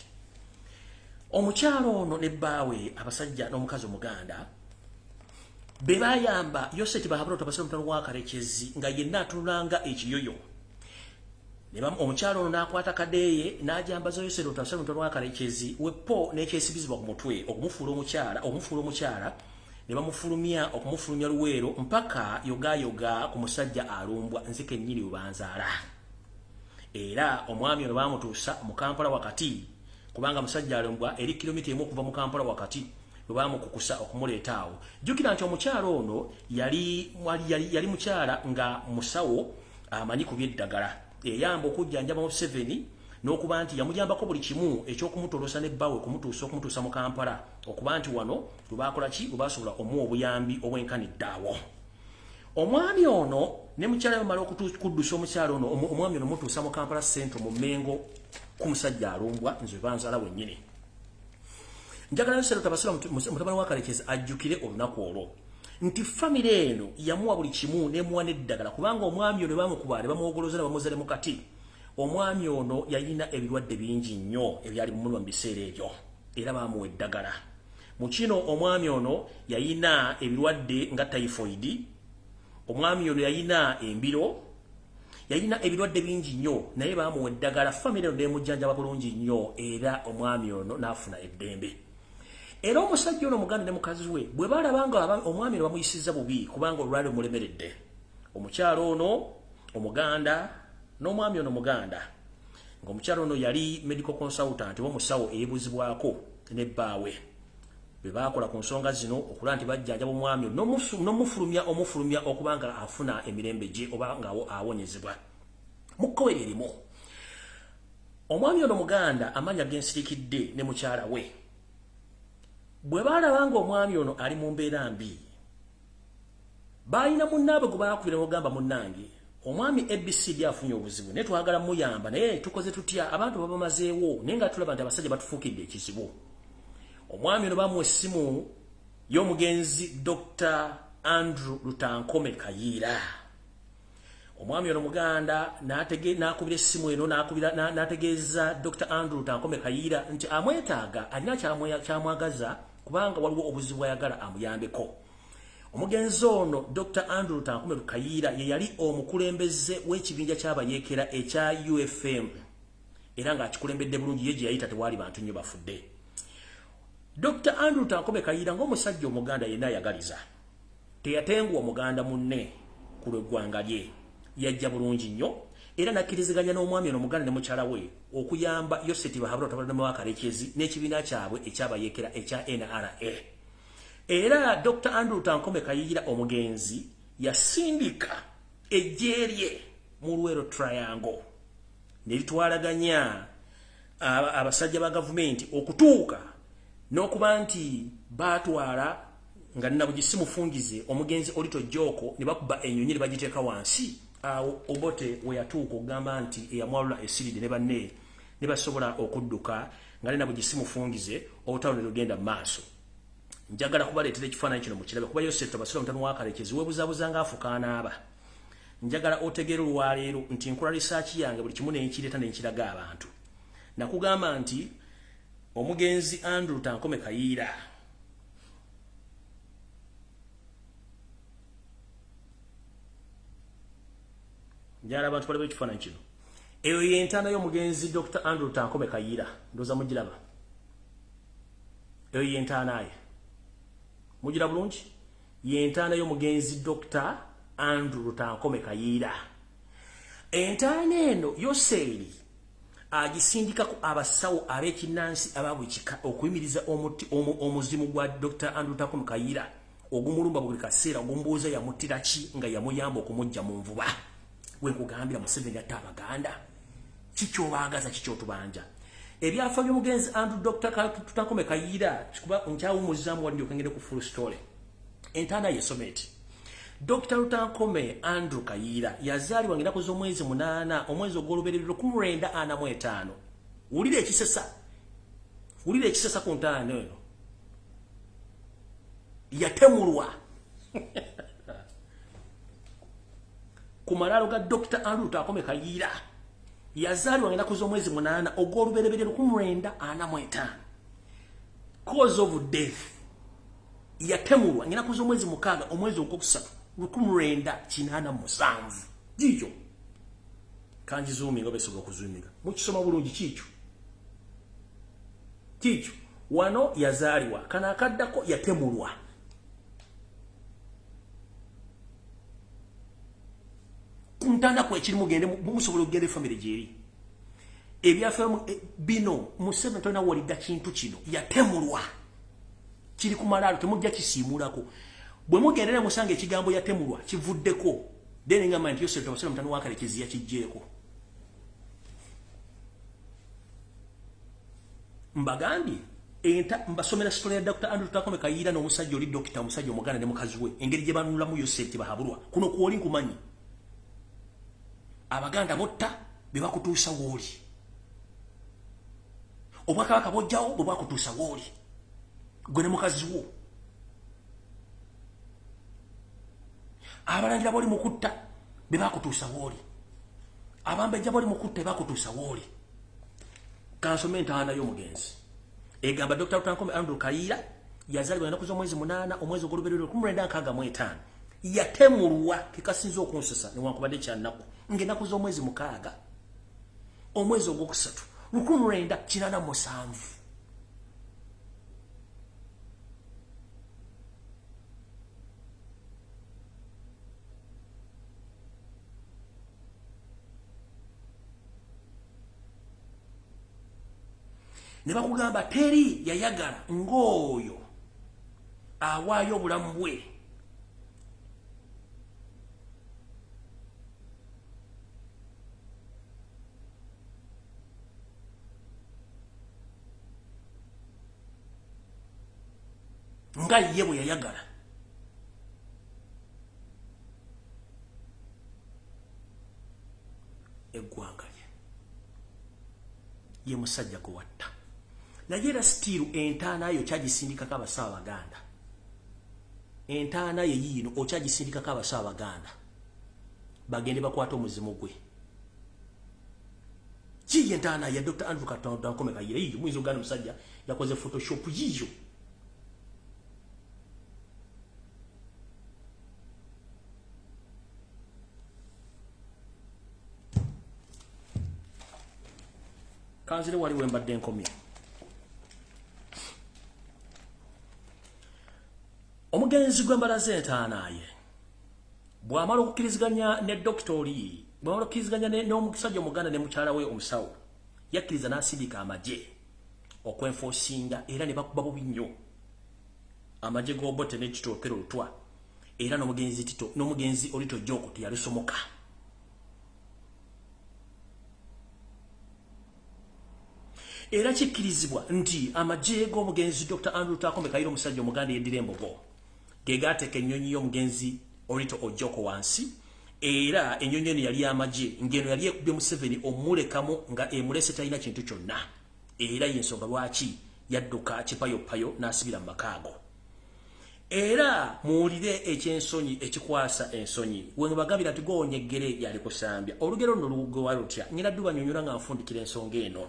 omukyalo ono ne bbaawe abasajja n'omukazi Omuganda be bayamba Yosef Tibahabura Tabasale Mutanda wa Kalekezi nga yenna atunulanga ekiyoyo omukyalo ono n'akwata kadeeye n'ajambaza Yosef Tabasale Mutanda wa Kalekezi wepo n'ekyesibizibwa ku mutwe okumufuula omukyala ne bamufulumya okumufulumya Luweero mpaka yogayoga ku musajja alumbwa nzike nnyini bubanzaala era omwami ono baamutuusa mu Kampala wakati kubanga musajja alumbwa eri kilomita emu okuva mu Kampala wakati bamukukusa okumuleeta awo jjukira nti omukyalo ono yali mukyala nga musawo amanyi ku by'eddagala eyamba okujjanjaba Museveni n'okuba nti yamujambako buli kimu ekyokumutolosa n'ebbaawe okumutuusa mu Kampala okuba nti wano lubaakola ki lubaasobola omuwa obuyambi obwenkanidde omwami ono ne mukyala bamala okuddusa omukyalo ono omwami ono mutuusa mu Kampala Central mu Mengo ku musajja alumbwa nze banzala wennyini njagala Yosef Tabasale Mutanda wa Kalekezi ajjukire olunaku olwo nti famire eno yamuwa buli kimu n'emuwa n'eddagala kubanga omwami ono bamukuba ne bamuwogoloza ne bamuzale mu kati omwami ono yalina ebirwadde bingi nnyo ebyali mu biseera ebyo era bamuwa eddagala mu kino omwami ono yalina ebirwadde nga typhoid omwami ono yalina embiro yalina ebirwadde bingi nnyo naye bamuwa eddagala famire eno n'emujjanjaba bulungi nnyo era omwami ono n'afuna eddembe era omusajja ono Omuganda ne mukazi we bwe balabanga omwami ono bamuyisizza bubi kubanga olwali mulemeredde omukyalo ono Omuganda n'omwami ono Muganda ng'omukyalo ono yali medical consultant omusawo eyeebuzibwako ne bbaawe be baakola ku nsonga zino okulaba nti bajjanjaba omwami n'omufulumya okubanga afuna emirembe gye oba nga awonyezebwa mu kkowe erimu omwami ono Muganda amanya gensirikidde ne mukyala we bwe balabanga omwami ono ali mu mbeera mbi balina munnaabwe gwe baakubira n'ogamba munnange omwami ABCD afunye obuzibu naye twagala muyamba naye tukoze tutya abantu babamazeewo naye nga tulaba nti abasajja batufuukidde ekizibu omwami ono bamuwa essimu y'omugenzi Dr. Andrew Lutankome Kayiira omwami ono Muganda n'akubira essimu eno n'ategeeza Dr. Andrew Lutankome Kayiira nti amwetaaga alina kyamwagaza kubanga waliwo obuzibu ayagala amuyambeko omugenzi ono Dr. Andrew Lutankome Kayiira ye yali omukulembeze w'ekibinja ky'abayeekera ekya UFM era ng'akikulembedde bulungi ye gye yayita tewali bantu nnyo bafudde Dr. Andrew Lutankome Kayiira ng'omusajja Omuganda yenna ayagaliza teyatenguwa Muganda munne ku lw'eggwanga lye yajja bulungi nnyo era nakkiriziganya n'omwami ono muganda ne mukyala we okuyamba Yoseti Bahabura tabadde mu wakalekezi n'ekibiina kyabwe ekyabayekera ekya NRA. Era Dr. Andrew Tankome Kayiira omugenzi yasindika ejjerye mu Luweero Triangle ne litwalaganya abasajja ba gavumenti okutuuka n'okuba nti batwala nga Nabugisi Mufungize omugenzi Olito Joko ne bakuba ennyonyi ne bagiteeka wansi. Awo Obote we yatuuka okugamba nti eyamwalula esiride ne banne ne basobola okudduka nga Nabugisi Mufungize obutawone lugenda mu maaso. Njagala kubaleetera ekifaananyi kino mu kirabe kuba Yosef Tabasula mutano wakalekezi weebuzabuza ng'afukaana aba. Njagala otegeera olwaleero nti nkola research yange buli kimu n'enkireeta n'enkiraga abantu. Nakugamba nti omugenzi Andrew Tankome Kayiira njala abantu balebe ekifaananyi kino. Eyo y'entaana y'omugenzi Dr. Andrew Tankome Kayiira, ndooza mugiraba. Eyo y'entaana ye. Mugira bulungi? Y'entaana y'omugenzi Dr. Andrew Tankome Kayiira. Entaana eno Yoseri agisindikako abasawo ab'ekinnansi ababwekika okuyimiriza omuzimu gwa Dr. Andrew Tankome Kayiira ogumulumba buli kaseera ogumbuuza yamuttira ki nga yamuyamba okumujja mu nvuba. We kugambira Museveni atta Abaganda kikyobagaza kikyotubanja ebyafa by'omugenzi Andrew Dr. Tankome Kayiira kikuba nkyawumuzamu wali okengere ku full story. Entaana yesometi Dr. Tankome Andrew Kayiira yazaalibwa ng'ennaku z'omwezi 8 omwezi ogw'olubereberye 1945. Wulira ekisesa ku ntaana eno yatemulwa ku malaalo ga Dr. Andrew Tankome Kayiira yazaalibwa ng'ennaku z'omwezi 8 ogw'olubereberye 1945. Cause of death yatemulwa ng'ennaku z'omwezi 6 omwezi ogwokusatu 1987. Jjo kanji zoominga besobola okuzoominga mukisoma bulungi kikyo wano yazaalibwa kana akaddako yatemulwa. Kuntanda kwa ekiri mugende musobola okugenda family gyeri ebyafa bino Museveni tona walidda kintu kino yatemulwa kiri ku malaalo temujja kisiimulako. Bwe mugendera musanga ekigambo yatemulwa kivuddeko then ngamba nti Yosef Tabasula mutano wakalekezi yakijjeeko. Mbagambye mbasomera story ya Dr. Andrew Tankome Kayiira n'omusajja oli dokita omusajja omuganda ne mukazi we engeri gye banulamu Yosef Bahabulwa kuno kuwoli nkumanyi. Abaganda botta be bakutuusa wooli. Obwakabaka bojjawo bwe bakutuusa wooli. Gwe ne mukazi wo. Abalandira boli mukutta be bakutuusa wooli. Abambejja boli mukutta be bakutuusa wooli. Kansome entaana y'omugenzi. Egamba Dr. Tankome Andrew Kayiira yazaalibwa ennaku z'omwezi 8 omwezi ogw'olubereberye 1965. Yatemulwa kikasinza okunsesa newankubadde kyannaku ng'ennaku z'omwezi 6 omwezi ogwokusatu 1987. Ne bakugamba teri yayagala ng'oyo awaayo obulamu bwe nga ye bwe yayagala. Eggwanga ye musajja gwe watta. Naye era stiru entaana yo kyagisindikako abasawo Abaganda. Entaana ye yiino okyagisindikako abasawo Abaganda bagende bakwata omuzimu gwe. Ki entaana ya Dr. Andrew Tankome Kayiira yiyo muyinza okugana omusajja yakoze photoshop yiyo. Kanzire wali wembadde nkomye. Omugenzi gw'embalaze entaana ye bw'amala okukkiriziganya ne Dr. oli bw'olokiziganya n'omusajja omuganda ne mukyala we omusawo yakkiriza n'asindika amagye okwenforcinga era ne bakuba bubi nnyo amagye g'obote ne kitokero lutwa era n'omugenzi Olito Joko teyalisomoka. Era kikkirizibwa nti amagye g'omugenzi Dr. Andrew Takombe Kayiira omusajja omuganda yeddira embogo ge gaateeka ennyonyi y'omugenzi Olito Ojoko wansi era ennyonyi eno yali amagye ng'eno yali ekubye Museveni omulekamu nga emulese talina kintu kyonna era y'ensonga lwaki yadduka kipayopayo n'asibira mu makaago. Era muwulire ekyensonyi ekikwasa ensonyi we bagabira ati goonyeggere yali kusambya olugero luno lugowa lutya nnyina dduba nnyonnyola nga nfundikira ensonga eno.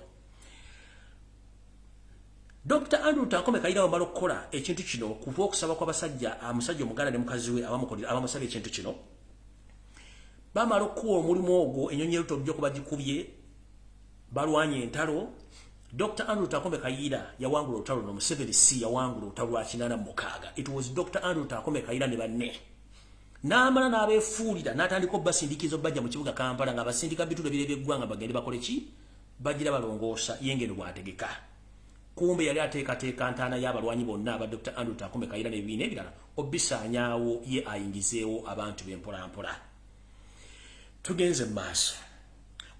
Dr. Andrew Takombe Kayiira bamala okukola ekintu kino kuva okusaba kw'abasajja omusajja omuganda ne mukazi we abamusabye ekintu kino bamala okuwa omulimu ogwo ennyonyi Olito Ojoko bagikubye balwanye entalo. Dr. Andrew Takombe Kayiira yawangula olutalo no Museveni si yawangula olutalo lwa 86. It was Dr. Andrew Takombe Kayiira ne banne n'amala n'abeefuulira n'atandika obbasindikizo bajja mu kibuga Kampala nga basindika bitule bire by'eggwanga bagende bakole ki bagira balongoosa yengeno bwategeka. Kumbe yali ateekateeka ntaana y'abalwanyi bonna aba Dr. Andrew Takombe Kayiira n'ebibiina ebirala obbisaanyaawo ye ayingizeewo abantu b'empolampola. Tugenze mu maaso.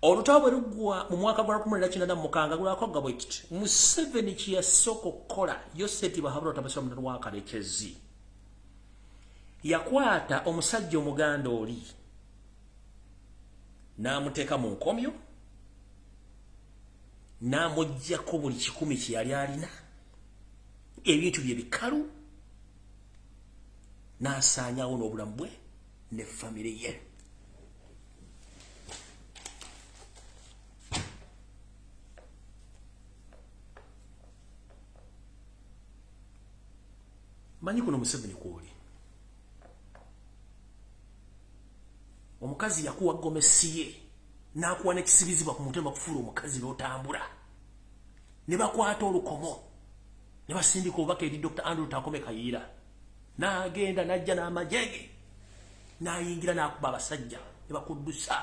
Olutalo bwe luggwa mu mwaka gwa 1996 gulakogga bwe kiti Museveni kye yasooka okukola Yoseti Bahabula Otabasira Mutanda wa Kalekezi yakwata omusajja omuganda oli n'amuteeka mu nkomyo n'amuggyako buli 10 kye yali alina ebintu bye bikalu n'asaanyaawo n'obulamu bwe ne famire ye. Manyi kuno Museveni kwoli omukazi yakuwa gomesi ye n'akuwa n'ekisibizibwa ku mutwe bakufuula omukazi n'otambula ne bakwata olukomo ne basindika obubaka eri Dr. Andrew Takombe Kayiira n'agenda n'ajja n'amajege n'ayingira n'akuba abasajja ne bakuddusa.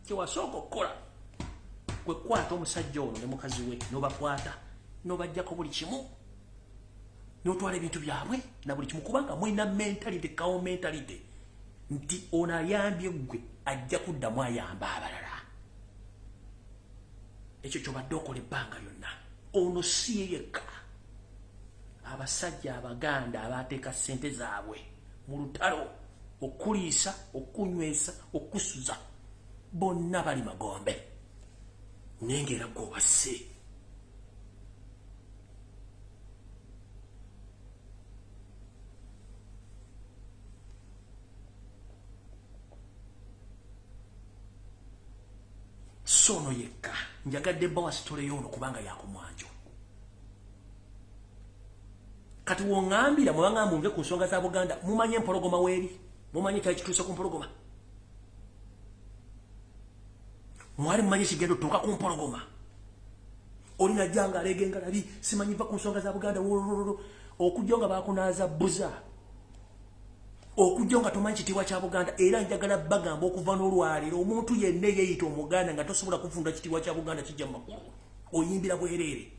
Kye wasooka okukola kwe kukwata omusajja ono ne mukazi we n'obakwata n'obajjako buli kimu n'otwala ebintu byabwe na buli kimu kubanga mwina mentality kawo mentality nti ono ayambye gwe ajja kuddamu ayamba abalala. Ekyo kyobadde okola ebbanga lyonna. Ono si ye yekka. Abasajja Abaganda abateeka ssente zaabwe mu lutalo okuliisa okunywesa okusuza bonna bali magombe naye ng'era gwe obasse. Sono yekka njagadde bba wasitole y'ono kubanga yakumwanjo. Kati wongambira mwanga munve ku nsonga za Buganda mumanye empologoma weeri mumanye kyali kituuse ku mpologoma mwali mumanye kigendo tuuka ku mpologoma olina jjanga alege ngalabi simanyi va ku nsonga za Buganda okujja nga bakunaaza bbuza okujja nga tomanyi kitiibwa kya Buganda era njagala bagamba okuva n'olwaliro omuntu yenna yeeyita omuganda nga tosobola kufunda kitiibwa kya Buganda kijja mu makulu oyimbira bwereere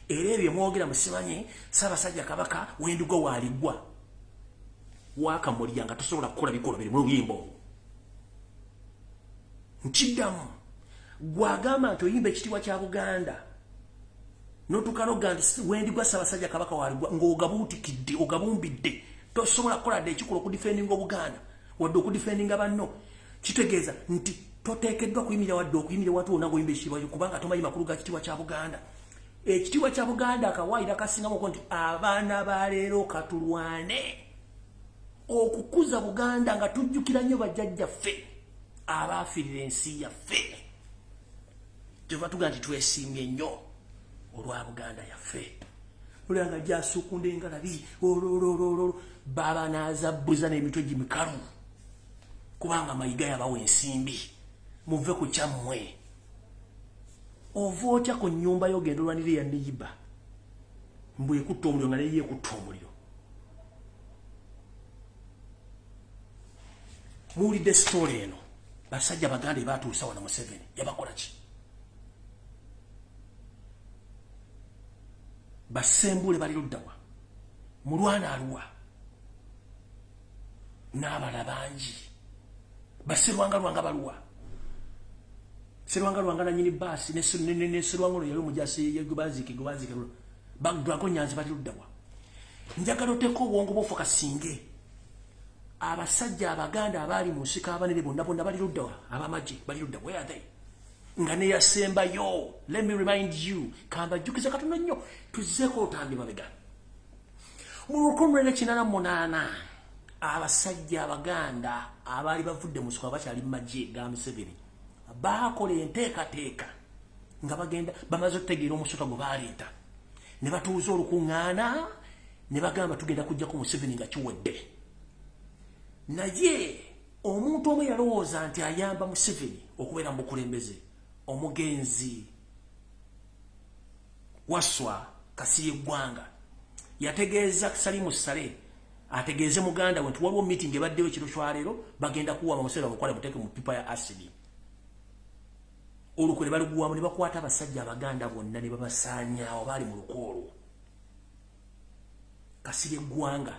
era ebyo mwogera musimanyi Ssaabasajja Kabaka Wendigo waaligwa waakamulya nga tosobola kukola bikolwa biri mu luyimbo nkiddamu gwagamba nti oyimba ekitiibwa kya Buganda n'otukaloga nti Wendigwa Ssaabasajja Kabaka waaligwa ng'ogabuutikidde ogabumbidde tosobola kukola dde ekikola okudifendinga Obuganda wadde okudifendinga banno kitegeeza nti toteekeddwa kuyimirira wadde okuyimirira watu wonna ng'oyimba ekitiibwa kubanga tomanyi makulu ga kitiibwa kya Buganda. Ekitiibwa kya Buganda akawaayira kasingamu nti abaana ba leero katulwane okukuza Buganda nga tujjukira nnyo bajjajjaffe abaafiirira ensi yaffe kyova tuga nti twesiimye nnyo olwa Buganda yaffe olanga gyasuukunda engalabi baba n'azabbuza n'emitwe gimikalu kubanga mayiga yabawa ensimbi muve ku kyammwe ova otya ku nnyumba y'ogenda olwanira eya neyiba mbu ekutta omuliro nga neyo ekutta omuliro. Muwulidde sitole eno basajja baganda batuusa wana Museveni yabakola ki basembule bali luddawa mulwana aluwa n'abala bangi baserwanga baluwa serwanga na nyini basi ne serwanga yali mujasi yegubazike bagdwako nyanzi bali luddawa njagala oteko obwongo bofu kasinge abasajja abaganda abali mu nsika abanene bonna bali luddawa abamaji bali luddawa where are they nga ne yasemba yo let me remind you kamba jukiza katono nnyo tuzeko otambi mabega mu 1988 abasajja abaganda abali bavudde mu nsika bakyali maji ga Museveni bakola enteekateeka nga bagenda bamaze okutegeera omusota gwe baleeta ne batuuza olukuŋŋaana ne bagamba tugenda kujja ku Museveni nga kiwedde naye omuntu omu yalowooza nti ayamba Museveni okubeera mu bukulembeze omugenzi Waswa Kasirye Gwanga yategeeza Salimu Sale ategeeze muganda we nti waliwo meeting ebaddewo ekiro kyaleero bagenda kuwaba Museveni bamukwale muteeke mu pipa ya acid olukwe ne baluguwamu ne bakwata abasajja abaganda bonna ne babasaanyaawo baali mu lukoolo Kasirye Gwanga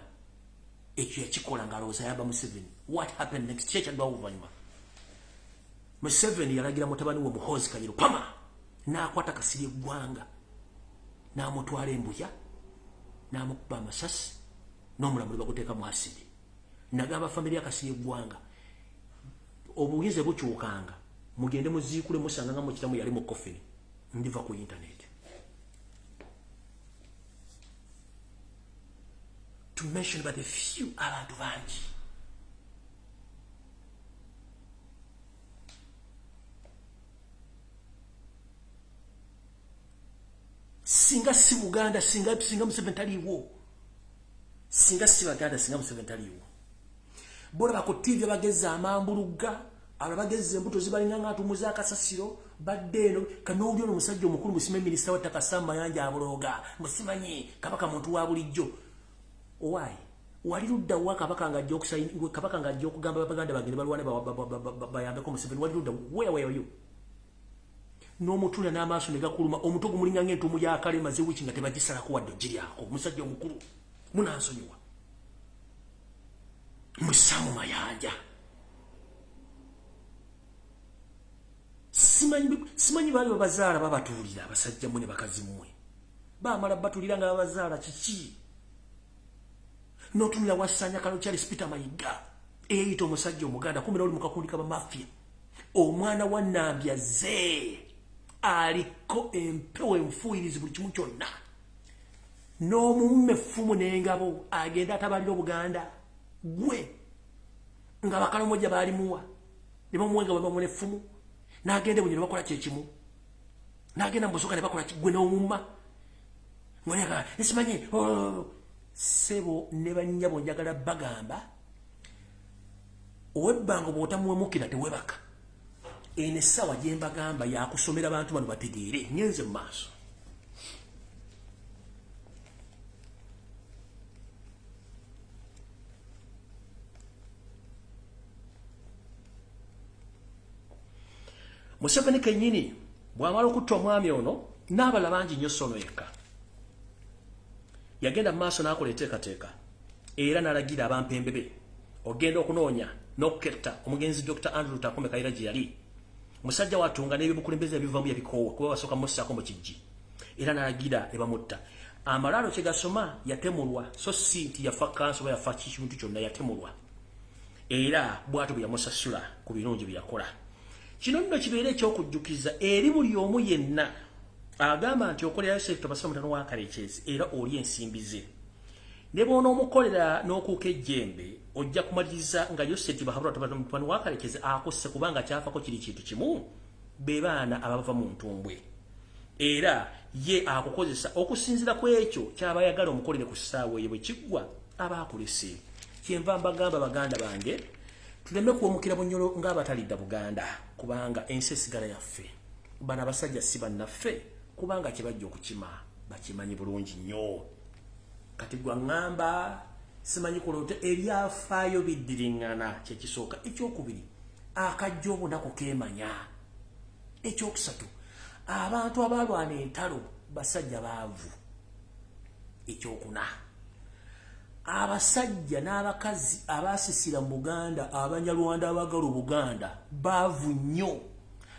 ekyo yakikola ng'alowooza yaba Museveni. What happened next? Kyekyaddwa oluvannyuma Museveni yalagira mutabani we Muhoozi Kanyero pama n'akwata Kasirye Gwanga n'amutwala embuya n'amukuba amasasi n'omulambo ne baguteeka mu asidi. Nagamba famire ya Kasirye Gwanga obuyinza bukyukanga mugende muziikule musanga nga mukitamu yali mu coffin ndiva ku internet. To mention about a few abantu bangi singa si Buganda singa Museveni taliwo singa si Baganda singa Museveni taliwo bola bako TV bageza amambuluga abageze embuto zibalinga ng'atumuza akasasiro badde eno kanowulyo n'omusajja omukulu musime minisita wa Takasamba Mayanja abologa musimanyi kabaka muntu wa bulijjo. Why? Wali ludda wa kabaka ngajja okusayini kabaka ngajja okugamba Abaganda bagende balwane bayambeko Museveni wali ludda where were you? N'omutula n'amaaso ne gakuluma omutwe gumulinga ng'entumu ya kale maze wiki nga tebagisalako wadde ojiri ako musajja omukulu munansonyiwa Musamu Mayanja. Simanyi bali babazaala babatuulira abasajja mmwe ne bakazi mmwe baamala batulira nga babazaala kiki n'otunula Wasanya Kalo Charles Peter Mayiga eyita omusajja omuganda kumira oli mukakundi kaba mafia omwana wa Nambya ze aliko empewo enfuuyirizi buli kimu kyonna n'omumme effumu n'engabo agenda atabalira Obuganda gwe nga Bakalamoja baalimuwa ne bamuwenga bwe bamuna effumu n'agenda bunye ne bakola kyekimu n'agenda mu busoka ne bakola gwe n'omumma ng'oyaga esimanyi sebo ne bannyabo njagala bagamba ow'ebbanga bw'otamuwemukira tewebaka eno essaawa gye mbagamba yakusomera abantu bano bategeere ngenze mu maaso. Museveni kennyini bw'amala okutta omwami ono n'abala bangi nnyo Sono yekka yagenda mu maaso n'akola enteekateeka era n'alagira abampembebe ogenda okunoonya n'okuketta omugenzi Dr. Andrew Takome Kaira gye yali musajja watunga n'ebyobukulembeze ebivamu yabikoowa kuba basooka mussaako mu kijji era n'alagira ne bamutta. Amalaalo kye gasoma yatemulwa so si nti yafa kanso oba yafa kintu kyonna yatemulwa era bw'atyo bwe yamusasula ku birungi bye yakola. Kino nno kibeera ekyokujjukiza eri buli omu yenna agamba nti okolera Yosef Basira mutano wa Karekyezi era oli ensimbi ze ne bw'onoomukolera n'okuuka ejjembe ojja kumaliriza nga Yosef Bahabura mutano wa Karekyezi akosse kubanga kyafako kiri kintu kimu be baana abava mu ntumbwe era ye akukozesa okusinzira ku ekyo kyaba yagala omukolere ku ssaawa eyo bwe kiggwa aba akulese. Kyenva mbagamba baganda bange tuleme kuwomukira bunyolo ng'abatalidda Buganda kubanga ensi esigala yaffe bano abasajja si bannaffe kubanga kibajja okukima bakimanyi bulungi nnyo. Kati gwa ngamba simanyi kulote ebyafaayo biddiriŋŋana kyekisooka. Ekyokubiri akajjo nako keemanya. Ekyokusatu, abantu abalwana entalo basajja baavu. Ekyokuna, abasajja n'abakazi abasisira mu Buganda, Abanyarwanda abagala Buganda baavu nnyo,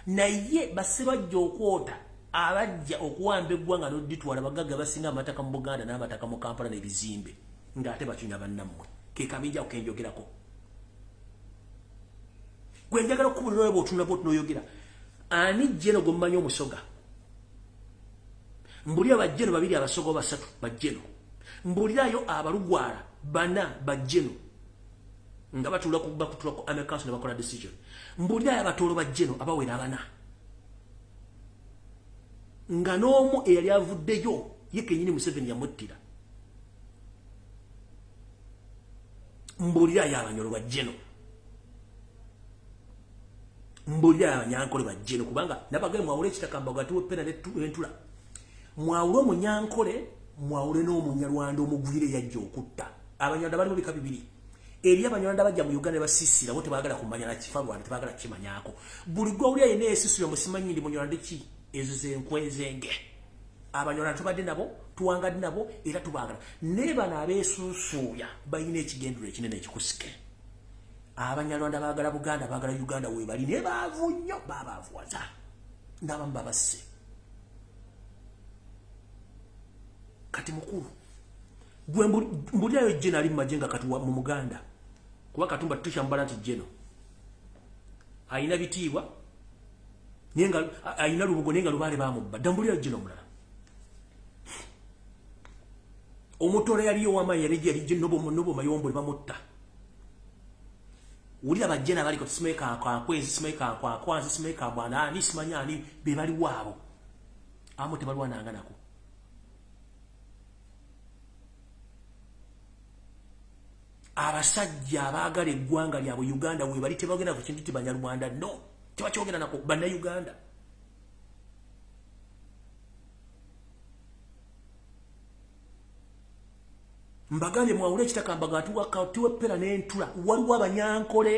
naye basebajja okwota abajja okuwamba eggwanga n'odditwala bagagga basinga amataka mu Buganda n'amataka mu Kampala n'ebizimbe ng'ate bakinya bannammwe. Ke kabinja kenjogerako. Gwe njagala okubulira bw'otunula bw'otunoyogera. Ani jjeno gommanyi omusoga? Mbulira bajjeno babiri abasoga basatu bajjeno. Mbulirayo abalugwala bana bajjeno. Nga batula ku American ne bakola decision. Mbulirayo abatolo bajjeno abawera abana. Nga n'omu eyali avuddeyo ye kennyini Museveni yamuttira. Mbulirayo abanyolo bajjeno. Mbulirayo abanyankole bajjeno kubanga nabagale mwawule ekitakamba gati wepena n'entula. Mwawule omunyankole, mwawule n'omunyarwanda omugwire yajja okutta. Abanyarwanda bali mu bika bibiri. Eri abanyarwanda bajja mu Uganda basisira bo tebaagala kumanya na kifa Rwanda tebaagala kimanyako. Buli gwawulya yene esisira musimanyi ndi munyarwanda ki ezo zenkwezenge. Abanyarwanda tubadde nabo, tuwangadde nabo era tubaagala. Ne bana abeesuusuuya balina ekigendero ekinene ekikusike. Abanyarwanda baagala Buganda, baagala Uganda we bali ne baavu nnyo babaavuwaza. N'abamu babasse. Kati mukuru gwe mbulyayo jjeno ali mumajenga kati mu Muganda kuba Katumba tutusha mbala nti jjeno ayina bitiibwa nenga ayina lubugo nenga lubale bamubba dambulyayo jjeno mulala omutole yaliyo wama yali jjeno nobo mayombo bamutta ulira bajjena bali ko simeka kwezi simeka kwanzi simeka bwana ani simanya ani be bali wabo amo tebalwa nanga nako. Abasajja abaagala eggwanga lyabwe Uganda we bali tebagenda ku kintu Banyarwanda no tebakyogera nako banna Uganda. Mbagambye mwawule ekitakamba tuwe pera n'entula waliwo abanyankole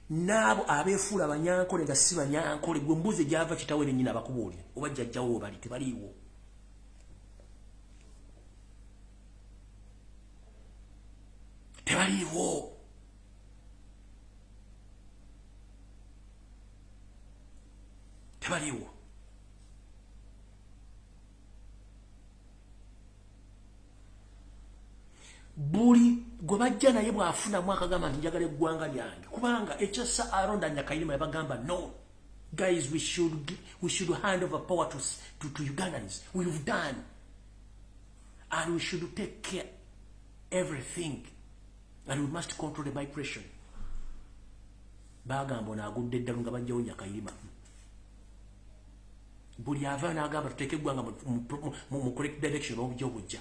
n'abo abeefuula abanyankole nga si banyankole gwe mbuzi gyava kitawe ne nnyina bakubuulire oba jjajjawo bali tebaliiwo. Tebaliiwo. Tebaliiwo. Buli gwe bajja naye bw'afunamu akagamba nti njagala eggwanga lyange kubanga ekyassa Aronda Nyakayirima yabagamba no guys we should hand over power to Ugandans. We've done and we should take care everything. And we must control the migration. Bagamba naagudde eddalu nga bajjawo Nyakayirima. Buli ava n'agamba tuteeke eggwanga mu correct direction obujja obujja.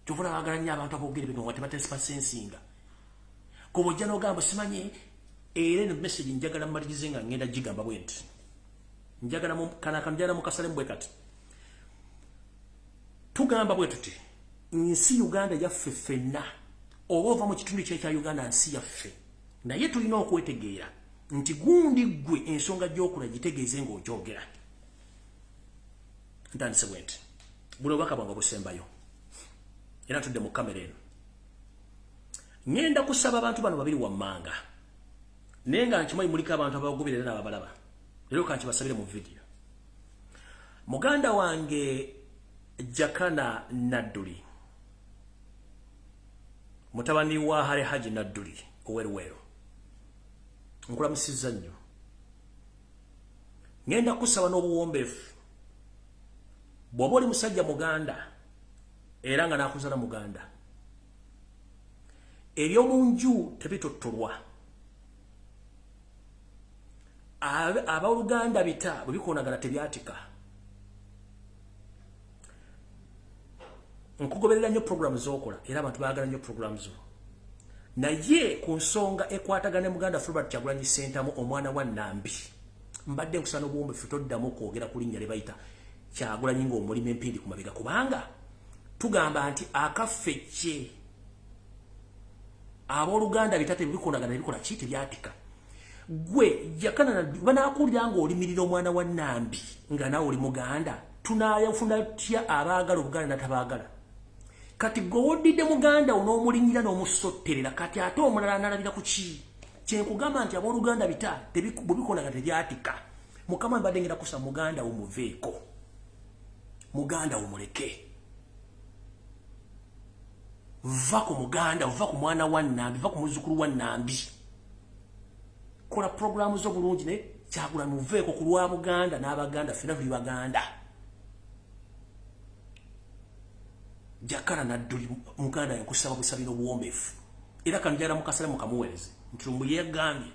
Tuvula baagala nnyo abantu aboogere bino nga tebatesipa sensinga. Kuba ojja n'ogamba simanyi era eno message njagala mmalirize nga ngenda gigamba bwe nti. Njagala njagala mu kasale mbwe kati. Tugamba bwe tuti nsi Uganda yaffe ffenna. Oba ova mu kitundu kya Uganda nsi yaffe naye tulina okwetegeera nti gundi gwe ensonga gy'okula gitegeeze ng'ogyogera. Ntandise bwe nti buno obubaka bwange obusembayo era tudde mu kamera eno ngenda kusaba abantu bano babiri wammanga naye nga nkimanyi muliko abantu abagoberera n'ababalaba leero kankibasabire mu vidiyo. Muganda wange Jakana Nadduli mutabani wa Hale Haji Nadduli owerwero nkulamusizza nnyo ngenda kusaba n'obuwombeefu bw'oba oli musajja Muganda era nga naakuzala Muganda eby'omunju tebitottolwa Abaluganda bita bwe bikoonagana tebyatika. Nkugoberera nnyo programu z'okola era abantu baagala nnyo programu zo. Naye ku nsonga ekwatagana Muganda Fulbert Kyagulanyi Ssentamu omwana wa Nambi mbadde nkusana obuwombe ffe toddamu okwogera ku linnya lye bayita Kyagulanyi ng'omulima empindi ku mabega kubanga tugamba nti akaffe kye abooluganda bitate bikoonagana bikola ki tebyatika. gwe jakana na banakulira ngo olimirira omwana wa Nambi nga nawe oli muganda tunayafuna tya abaagala obuganda natabagala kati gowodide muganda onomulinyira n'omusotterera kati ate omulala analabira ku ki kyenkugamba nti abooluganda bita tebikola nga tebyatika mukama mbadde ngenda kusa muganda omuveeko muganda omuleke va ku muganda va ku mwana wa Nambi va ku muzukulu wa Nambi kola programu zo bulungi ne kyagula muveeko ku lwa Buganda n'abaganda fena tuli baganda jakana nadduli muganda yankusaba busabiro buwombefu era kanjala mukasala mukamuweleze ntumbu yegambye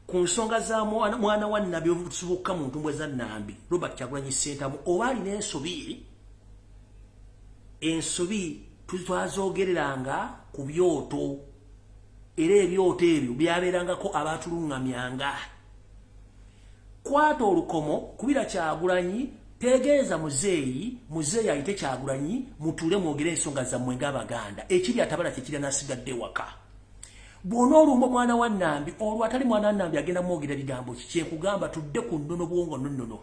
ku nsonga za mwana wa Nambi obusubuka mu ntumbwe za Nambi Robert Kyagulanyi Ssentamu obali n'ensobi twazogereranga ku byoto era ebyoto ebyo byaberangako abatulungamyanga kwata olukomo kubira Kyagulanyi tegeeza muzeeyi ayite Kyagulanyi mutule mwogere ensonga zammwe ng'abaganda ekiri atabala kikira nasigadde waka bw'ona olumba mwana wa Nambi olwo atali mwana wa Nambi agenda mwogera bigambo kyenkugamba tudde ku nnono bwongo nnono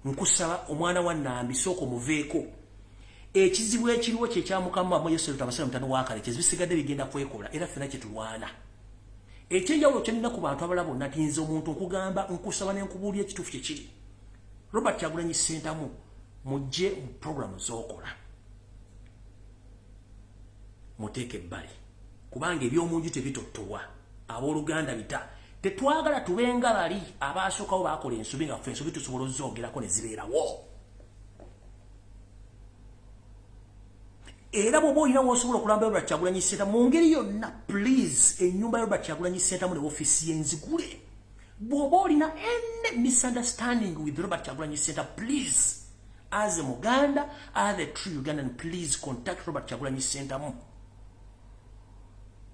nkusaba omwana wa Nambi sooka muveeko ekizibu ekiriwo kye kyamukama mu Yesu tamasala mutano wakale kizisigadde bigenda kwekola era fena kye tulwana ekyenjawulo kyenina ku bantu abalala bonna tinze omuntu nkugamba nkusaba n'enkubuulya ekituufu kye kiri Robert Kyagulanyi Ssentamu mujje mu programu z'okola muteeke ebbali kubanga ebyomunju tebitottowa abooluganda bita tetwagala tubenga bali abaasookawo baakola ensobi nga ffe ensobi tusobola ozoogerako ne zibeerawo era bw'oba olina w'osobola okulamba Robert Kyagulanyi Ssentamu mu ngeri yonna please ennyumba ya Robert Kyagulanyi Ssentamu ne ofiisi y'enzigule bw'oba olina any misunderstanding with Robert Kyagulanyi Ssentamu please as a Muganda as a true Ugandan please contact Robert Kyagulanyi Ssentamu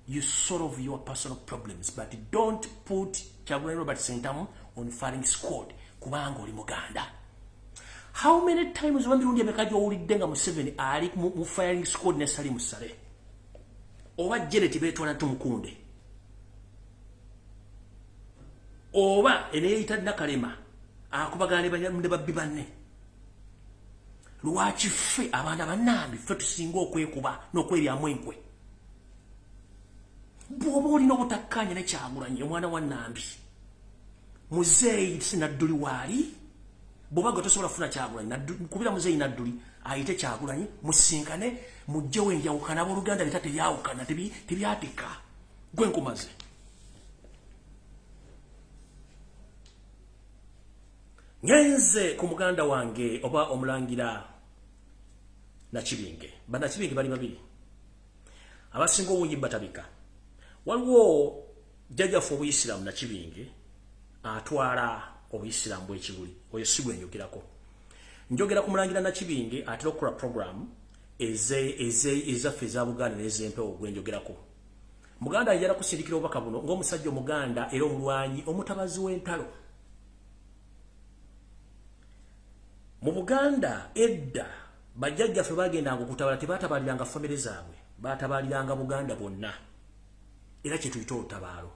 you solve your personal problems but don't put Kyagulanyi Robert Ssentamu on firing squad kubanga oli Muganda. How many times wamirundi emekaji owulidde nga Museveni ali mu firing squad ne Salim Saleh oba Janet betwala tumukunde oba eneyita Nakalema akubagane ne babbi banne lwaki ffe abaana bannambi ffe tusinga okwekuba n'okweryamu enkwe bw'oba olina obutakkanya ne Kyagulanyi omwana wa Nambi muzeeyi sinadduli waali bw'oba gwe tosobola kufuna Kyagulanyi kubira muzeeyi nadduli ayite Kyagulanyi musinkane mujjewo enjawukana abooluganda bita tebyawukana tebyatika gwe nkumaze ngenze ku muganda wange oba omulangira Nakibinge Nakibinge bali babiri abasinga obungi batabika waliwo jjajjaffe obuyisiramu Nakibinge atwala obuyisiramu bw'ekibuli oyo si gwe njogerako njogera ku mulangira Nakibinge atera okukola program ezaffe eza Buganda n'ez'empewo gwe njogerako Muganda ayagala kusindikira obubaka buno ng'omusajja Omuganda era omulwanyi omutabazi w'entalo mu Buganda edda bajjajjaffe bagendanga okutabala tebaatabaliranga famire zaabwe baatabaliranga Buganda bonna era kye tuyita olutabaalo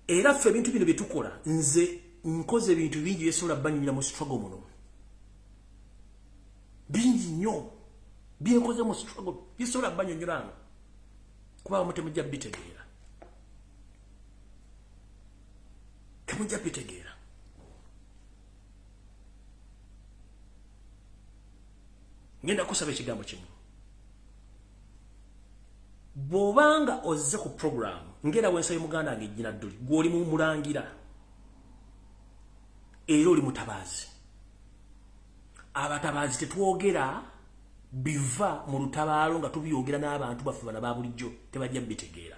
era ffe ebintu bino bye tukola nze nkoze ebintu bingi byesobola banyumira mu struggle muno bingi nnyo byenkoze mu struggle byesobola banyonyolanga kubanga mutemujja bitegeera temujja bitegeera ngenda kusaba ekigambo kimu bw'obanga ozze ku program ngera wensabye muganda wange Jjina Dduli gw'oli mu mulangira era oli mutabaazi abatabaazi tetwogera biva mu lutabaalo nga tubyogera n'abantu baffe bana ba bulijjo tebajja bitegeera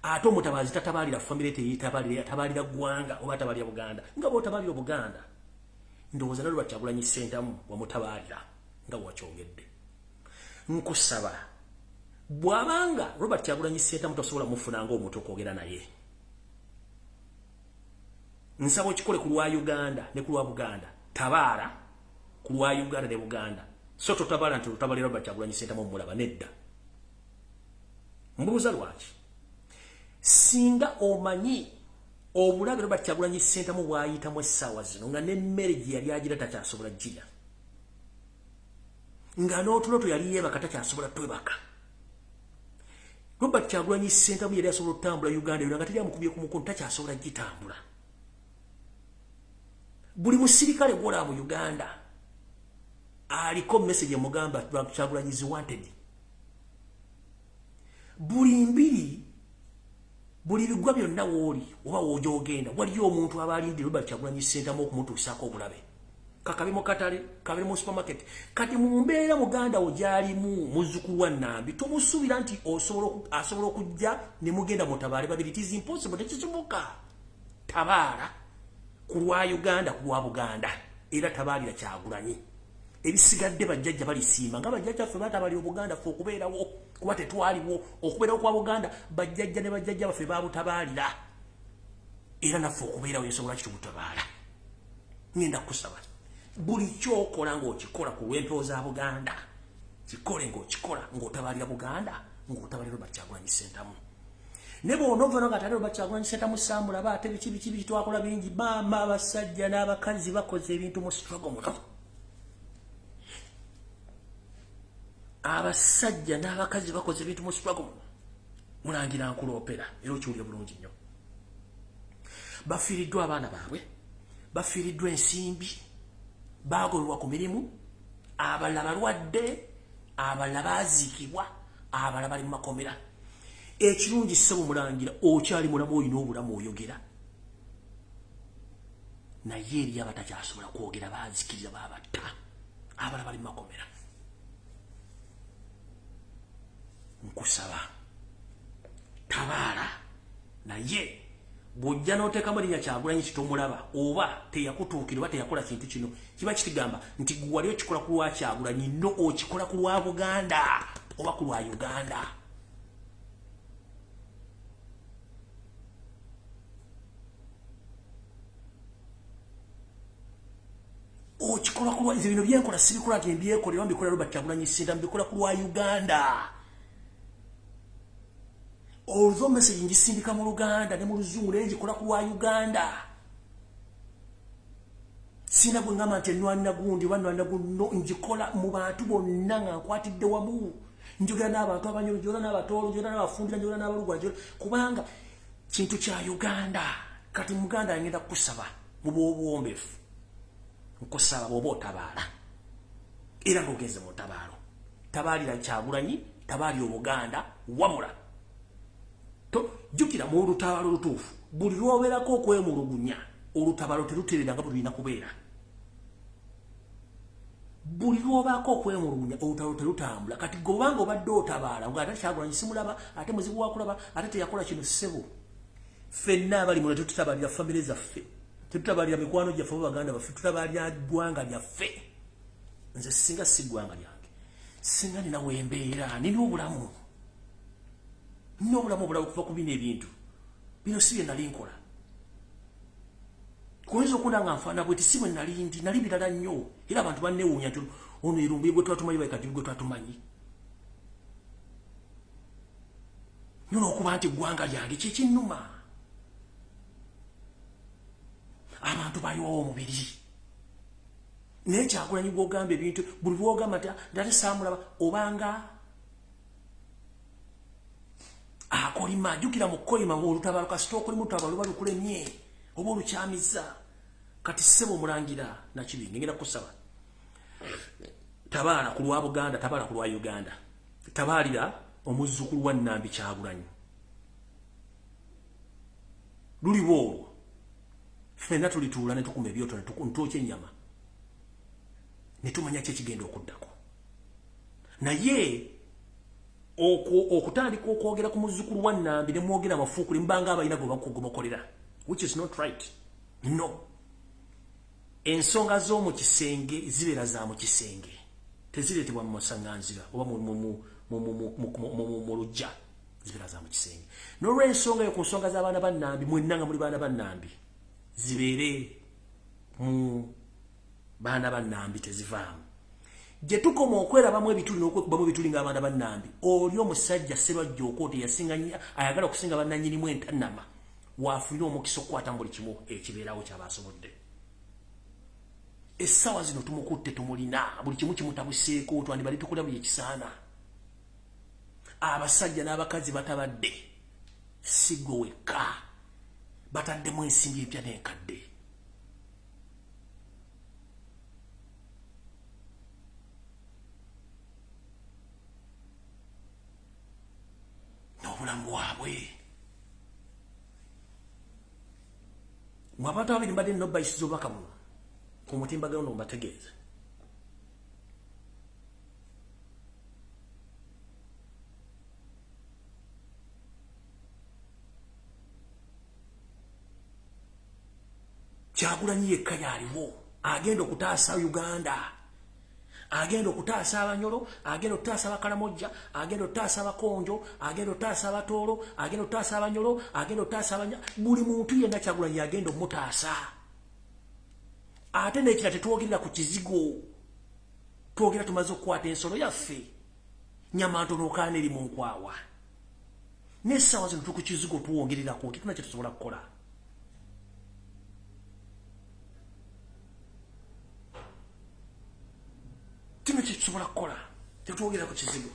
ate omutabaazi tatabaalira famire atabalira ggwanga oba atabalira Buganda nga bw'otabalira Buganda ndowooza na Robert Kyagulanyi Ssentamu wamutabaalira nga wakyongedde nkusaba bw'abanga Robert Kyagulanyi Ssentamu tosobola mufuna ng'omuntu okwogera naye nsaba okikole ku lwa Uganda ne ku lwa Buganda tabaala ku lwa Uganda ne Buganda so totabaala nti lutabalira Robert Kyagulanyi Ssentamu omulaba nedda mbuuza lwaki singa omanyi omulabe Robert Kyagulanyi Ssentamu bw'ayitamu essaawa zino nga n'emmere gye yali agira takyasobola girya, nga n'otulo yali yeebaka takyasobola twebaka. Robert Kyagulanyi Ssentamu yali asobola okutambula Uganda yonna nga teri amukubye ku mukono, takyasobola gitambula. Buli musirikale gw'olaba mu Uganda aliko message emugamba Kyagulanyi is wanted. Buli mbiri, buli bigwa byonna wooli oba woojogenda waliyo omuntu aba alindi Robert Kyagulanyi Ssentamu okumutuusaako obulabe. Kakabe mu katale, kabe mu supermarket. Kati mu mbeera muganda wo gyalimu muzzukulu wa Nambi, tomusuubira nti asobola okujja ne mugenda mutabaale babiri. It is impossible, tekisoboka. Tabaala ku lwa Uganda, ku lwa Buganda, era tabaalira Kyagulanyi. Ebisigadde bajjajja balisiima nga bajjajja ffe batabalira Buganda ffe okubeerawo kuba tetwaliwo. Okubeerawo kwa Buganda bajjajja ne bajjajja baffe babutabaalira, era naffe okubeerawo ensobola kitubutabaala. Ngenda kusaba buli kyokola ng'okikola ku lw'empewo za Buganda, kikole ng'okikola ng'otabalira Buganda, ng'otabalira Robert Kyagulanyi Ssentamu. Ne bw'onoova nga atali Robert Kyagulanyi Ssentamu samulaba ate biki twakola bingi. Maama abasajja n'abakazi bakoze ebintu mu struggle muno. Abasajja n'abakazi bakoze ebintu mu struggle muno. Mulangira Nkuloopera era okiwulira bulungi nnyo. Bafiiriddwa abaana baabwe, bafiiriddwa ensimbi, baagobebwa ku mirimu, abalala balwadde, abalala baaziikibwa, abalala bali mu makomera. Ekirungi ssebo mulangira okyali mulamu, olina obulamu oyogera. Naye eri abatakyasobola kwogera baazikiriza baabatta, abalala bali mu makomera. Nkusaba tabaala, naye bw'ojja n'oteekamu erinnya Kyagulanyi kitomulaba oba teyakutuukira oba teyakola kintu kino, kiba kitigamba nti gwe wali okikola ku lwa Kyagulanyi, no okikola ku lwa Buganda oba ku lwa Uganda. Okikola ku lwa nze bino byenkola sibikola nti mbyekolera oba mbikola Robert Kyagulanyi Ssentamu, mbikola ku lwa Uganda. Olwo message ngisindika mu Luganda ne mu Luzungu naye ngikola ku lwa Uganda. Sina gwe ngamba nti ennwanira gundi oba nnwanira guno, ngikola mu bantu bonna nga nkwatidde wamu. Njogera n'abantu abanyolo, njogera n'abatoolo, njogera n'abafundira, njogera n'abalugwa, kubanga kintu kya Uganda. Kati Muganda ngenda kukusaba mu bw'obuwombeefu, nkusaba bw'oba otabaala era ng'ogenze mu ntabaalo, tabaalira Kyagulanyi, tabaalira Obuganda, wamula jjukira mu lutabaalo lutuufu buli lw'obeerako okwemulugunya, olutabaalo teruteerera nga bulina kubeera. Buli lw'obaako okwemulugunya, olutabaalo terutambula. Kati gobanga obadde otabaala nga ate Kyagulanyi simulaba, ate muzibu wa kulaba, ate teyakola kino ssebo. Ffenna abali muno tetutabalira famire zaffe, tetutabalira mikwano gyaffe Baganda baffe, tutabalira ggwanga lyaffe. Nze singa si ggwanga lyange, singa nina wembeera, nina obulamu. Nina obulamu obulala okuva ku bino ebintu. Bino si bye nali nkola. Kuyinza okunda nga nfaana bweti si bwe nali ndi, nali birala nnyo. Era abantu banneewuunya nti ono erumbuye gwe twatumanyi bayi kati gwe twatumanyi. Nyono okuba nti ggwanga lyange kye kinnuma. Abantu bayiwawo omubiri. Naye Kyagulanyi gw'ogamba ebintu, buli lw'ogamba nti ate saamulaba obanga akolima, jjukira mu kolima olutabaalo kasita okolimu olutabaalo luba lukulemye oba olukyamiza. Kati ssebo mulangira Nakibinge ngenda kusaba tabaala ku lwa Buganda, tabaala ku lwa Uganda, tabaalira omuzzukulu wa Nambi Kyagulanyi. Luliwo olwo ffenna tulituula ne tukuma ebyoto ne ntwokya ennyama ne tumanya ki ekigenda okuddako. Naye okutandika okwogera ku muzzukulu wa Nambi ne mwogera amafuukuli mbanga abalina gwe bakugomokolera, which is not right. No. Ensonga z'omu kisenge zibeera za mu kisenge, tezireetebwa mu masaŋŋanzira oba mu lujja, zibeera za mu kisenge. N'olw'ensonga yo ku nsonga z'abaana ba Nambi, mwenna nga muli baana ba Nambi, zibeere mu baana ba Nambi, tezivaamu. je tukoma okwerabamu ebituli n'okwekubamu ebituli ng'abaana bannambi oli omusajja Sserwajja Okoth yasinganya ayagala okusinga bannannyinimu entannama waafunira omukisa okukwata buli kimu ekibeerawo ky'abasobodde essaawa zino tumukutte tumulina buli kimu kimutabuseeko twandibali tukola buli ekisaana abasajja n'abakazi batabadde siggo wekka bataddemu ensimbi empya n'enkadde n'obulamu bwabwe mwabantu abiri mbadde nno bayisiza obubaka buno ku mutimbagano nombategeeza Kyagulanyi yekka yaliwo agenda okutaasa Uganda agenda okutaasa Abanyoro agenda okutaasa Abakalamojja agenda okutaasa Abakonjo agenda okutaasa Abatoolo agenda okutaasa Abanyoro agenda okutaasa buli muntu yenna Kyagulanyi agenda omutaasa ate n'ekira tetwogerera ku kizigo twogera tumaze okukwata ensolo yaffe Nyamantono okaana eri mu nkwawa n'essaawa zino tuli ku kizigo tuwongererako tetuna kye tusobola kukola tuna kye tusobola kukola tetwogera ku kizigo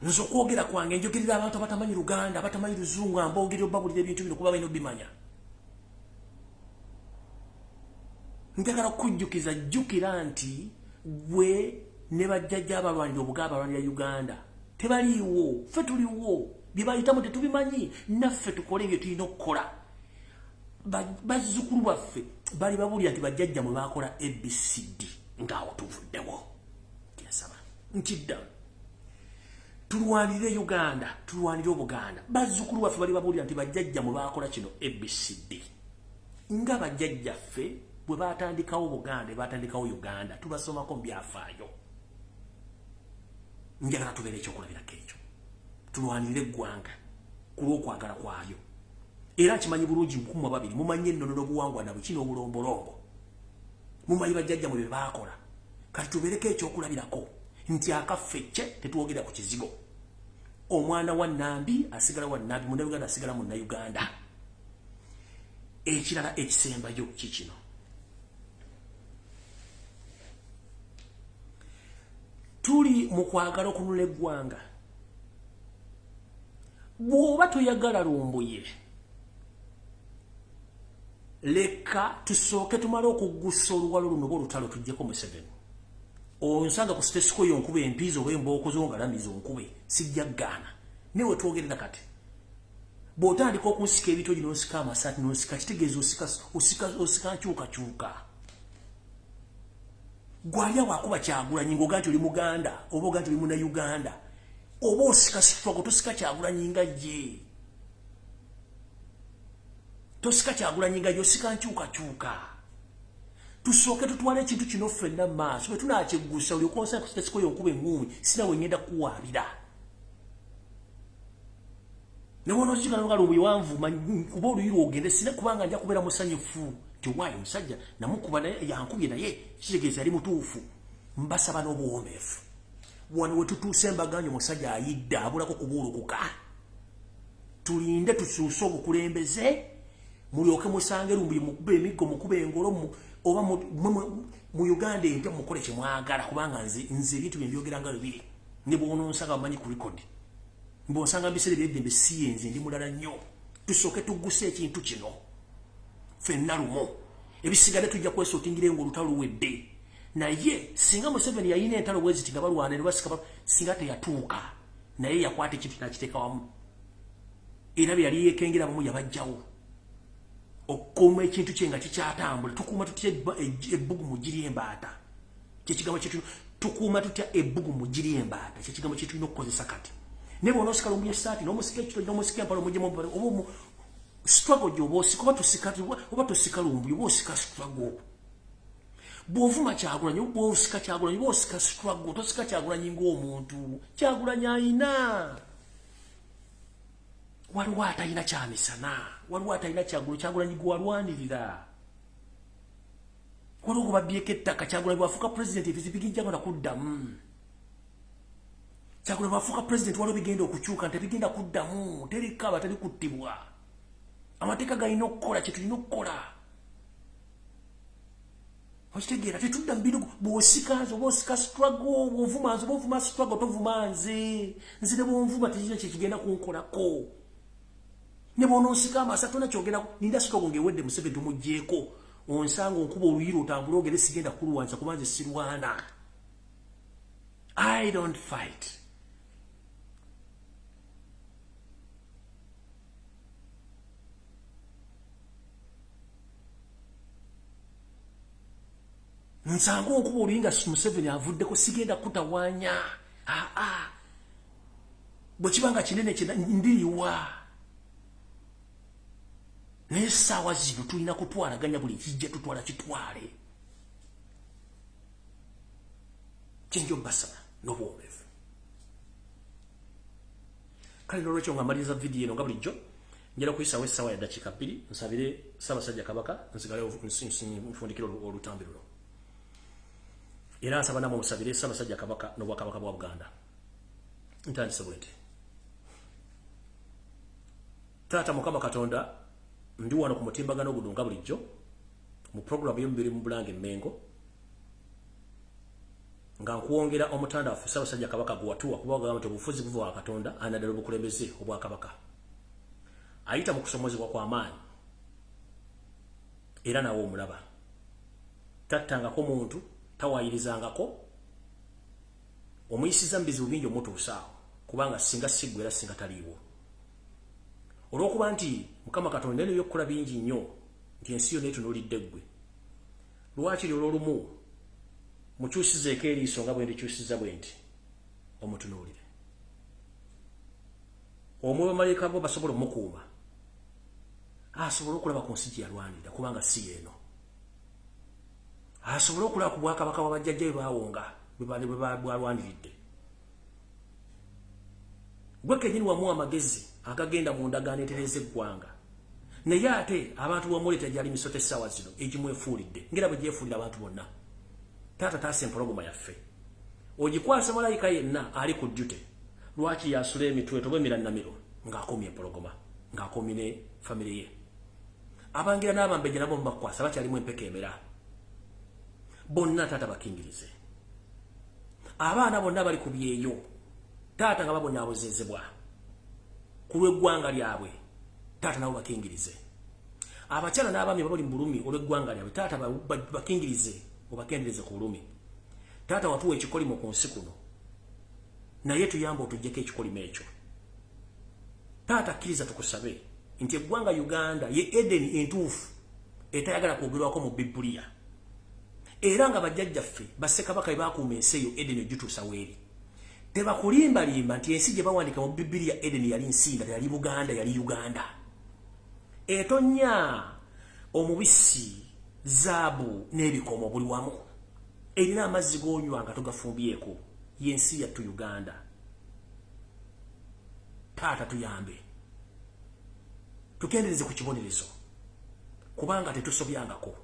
nze okwogera kwange njogerera abantu abatamanyi Luganda abatamanyi Luzungu amboogera obabulira ebintu bino kuba balina obimanya njagala okujjukiza jjukira nti gwe ne bajjajja abalwanira obuga abalwanira Uganda tebaliiwo ffe tuliwo bye bayitamu tetubimanyi naffe tukole bye tulina okukola bazzukulu baffe bali babulira nti bajjajja mwe bakola ABCD ng'awo tuvuddewo kyasaba nkidda tulwanire Uganda tulwanire Obuganda bazzukulu baffe bali babulira nti bajjajja mwe bakola kino ABCD nga bajjajjaffe bwe batandikawo Buganda batandikawo Uganda tubasomako mu byafaayo njagala tubeere ekyokulabirako ekyo tulwanire eggwanga ku lw'okwagala kwayo era kimanyi bulungi mukuma babiri mumanyi ennono n'obuwangwa nabwe kino obulombolombo mumanyi bajjajja mwe bakola kati tubeereko ekyokulabirako nti akaffe kye tetwogera ku kizigo omwana wa Nambi asigala wa Nambi Munnayuganda asigala Munnayuganda ekirala ekisembayo kikino tuli mu kwagala okunula eggwanga bw'oba toyagala Lumbuye leka tusooke tumale okuggusa oluwalo luno oba olutalo tujjeko Museveni onsanga ku sitesiko yonkube empiizi oba embooko zongalamiza onkube sijja ggaana newe twogerera kati bw'otandika okunsika ebitogi n'onsika amasaati n'onsika kitegeeza osika nkyukakyuka gwalya bwakuba Kyagulanyi ng'oga nti oli Muganda oba oga nti oli Munnayuganda oba osika sitwago tosika Kyagulanyi nga ye tosika Kyagulanyi nga ye osika nkyukakyuka tusooke tutwala ekintu kino ffenna maaso bwe tunaakiggusa oli okwonsanga ku sitesiko yonkuba eŋŋuumi sina we ngenda kukuwaabira ne wona ozikala nga Lumbuye wanvuma kuba oluyiri ogende sina kubanga nja kubeera musanyufu nti waayo omusajja namukuba naye yankubye naye kitegeeza yali mutuufu mbasaba n'obuwomeefu wano we tutuuse mbaganya omusajja ayidde abulako kubuulukuka tulinde tusuuse obukulembeze mulyoke musange Lumbuye mukube emiggo mukube engolo oba mu Uganda empya mukole kye mwagala kubanga nze ebintu bye mbyogera nga bibiri ne bw'onoonsanga bamanyi ku rekodi mbw'onsanga mbiseera eby'eddembe si yenze ndi mulala nnyo tusooke tugguse ekintu kino ffenna lumo ebisigadde tujja kwesootingira ngo olutalo luwedde naye singa Museveni yalina entalo bwe ziti nga balwana ne basika singa teyatuuka naye yakwata ekintu n'akiteeka wamu era bye yali yeekengera bamu yabajjawo okukuuma ekintu kye nga kikyatambula tukuuma tutya ebbugumu giri embaata kyekigambo kyetu tukuuma tutya ebbugumu giri embaata kyekigambo kye tulina okukozesa kati ne bw'onoosika Lumbuye essaati n'omusika ekitogi n'omusika empala omujjemu oba struggle gy'oba osika oba tosika Lumbuye oba osika struggle bw'ovuma Kyagulanyi bw'osika Kyagulanyi oba osika struggle tosika Kyagulanyi ng'omuntu Kyagulanyi ayina waliwo atalina kyamisana waliwo atalina Kyagulanyi gwe walwanirira Waliwo babyeko ettaka Kyagulanyi bwafuuka president ebizibu bijjagala kuddamu. Kyagulanyi bwafuuka president waliwo bigenda okukyuka tebigenda kuddamu. Terikaba teri kuttibwa. Amateeka galina okukola kye tulina okukola. Okitegeera tetudda mu birugu bw'osikaanze oba osika struggle bw'ovumanze oba ovuma struggle tovumanze. Nze ne bw'onvuma tekirina kye kigenda kunkolako. Ne bw'onoosika amasa tona kyogera ninda struggle ng'ewedde Museveni tumuggyeeko. Onsanga onkuba oluyiro otambula ogere sigenda kuluwanza kuba nze sirwana. I don't fight. Nsanga onkuba oluyinga Museveni avuddeko sigenda kutawaanya. Bwe kibanga kinene ndiriwa. Naye essaawa zino tulina kutwalaganya buli kijja tutwala kitwale. Kyenjo mbasaba n'obwomeevu. Kale n'olwekyo nga mmaliriza vidiyo eno nga bulijjo njala kuyisaawo essaawa ya ddakiika 2 nsabire Ssaabasajja Kabaka nsigale nfundikira olutambi luno. Era nsaba namwe musabire Ssaabasajja Kabaka n'Obwakabaka bwa Buganda. Ntandise bwete. Taata Mukama Katonda ndi wano ku mutimbagano guno nga bulijjo mu program y'omubiri mu Bulange Mmengo nga nkuwongera omutandaafu Ssaabasajja Kabaka gwatuwa kuba ogamba nti obufuzi buva wa Katonda anaddala obukulembeze Obwakabaka ayita mu kusomozebwa kw'amaanyi era nawe omulaba tattangako muntu tawayirizangako omuyisiza mu bizibu bingi omutuusaawo kubanga singa siggwe era singa taliiwo. Olw'okuba nti Mukama Katonda neno by'okukola bingi nnyo nti ensi yonna etunuulidde ggwe. Lwaki olw'olumu mukyusizeeko eriiso nga bwe ndikyusiza bwe nti omutunuulire. Omwoyo bamalayika bo basobola omukuuma. Asobola okulaba ku nsi gye yalwanirira kubanga si yeeno. Asobola okulaba ku Bwakabaka bwa bajjajja bwe baawonga bwe bwalwaniridde. Gwe kennyini wamuwa amagezi agagenda mu ndagaano etereza eggwanga. Naye ate abantu b'omuleeta gyali misoto essaawa zino egimwefuulidde ngera bwe gyefuulira abantu bonna. Taata taasa empologoma yaffe. Ogikwasa malayika yenna ali ku ddute. Lwaki yasula emitwe toba emiranamiro ng'akomye empologoma ng'akomye ne famire ye. Abangira n'abambejja nabo mubakwasa bakyalimu empeka emera. Bonna taata bakingirize. Abaana bonna bali ku byeyo. Taata nga babonyaabozezebwa ku lw'eggwanga lyabwe. Taata nabo bakingirize. Abakyala n'abaami babali mu bulumi olw'eggwanga lyabwe. Taata bakingirize obakendereze ku bulumi. Taata watuwa ekikolimo ku nsi kuno. Naye tuyamba otuggyeko ekikolimo ekyo. Taata kkiriza tukusabe nti eggwanga Uganda ye Edeni entuufu etayagala kwogerwako mu Bibbuliya. Era nga bajjajjaffe bassekabaka bwe baakuuma ensi eyo Edeni ogituusa weeri. Tebakulimbalimba nti ensi gye bawandiika mu Bibbuliya Edeni yali nsinda yali Buganda yali Uganda. Etonya omubisi zaabu n'ebikomo buli wamu. Erina amazzi g'onywa nga togafumbyeko y'ensi yattu Uganda. Taata tuyambe. Tukendereze ku kibonerezo. Kubanga tetusobyangako.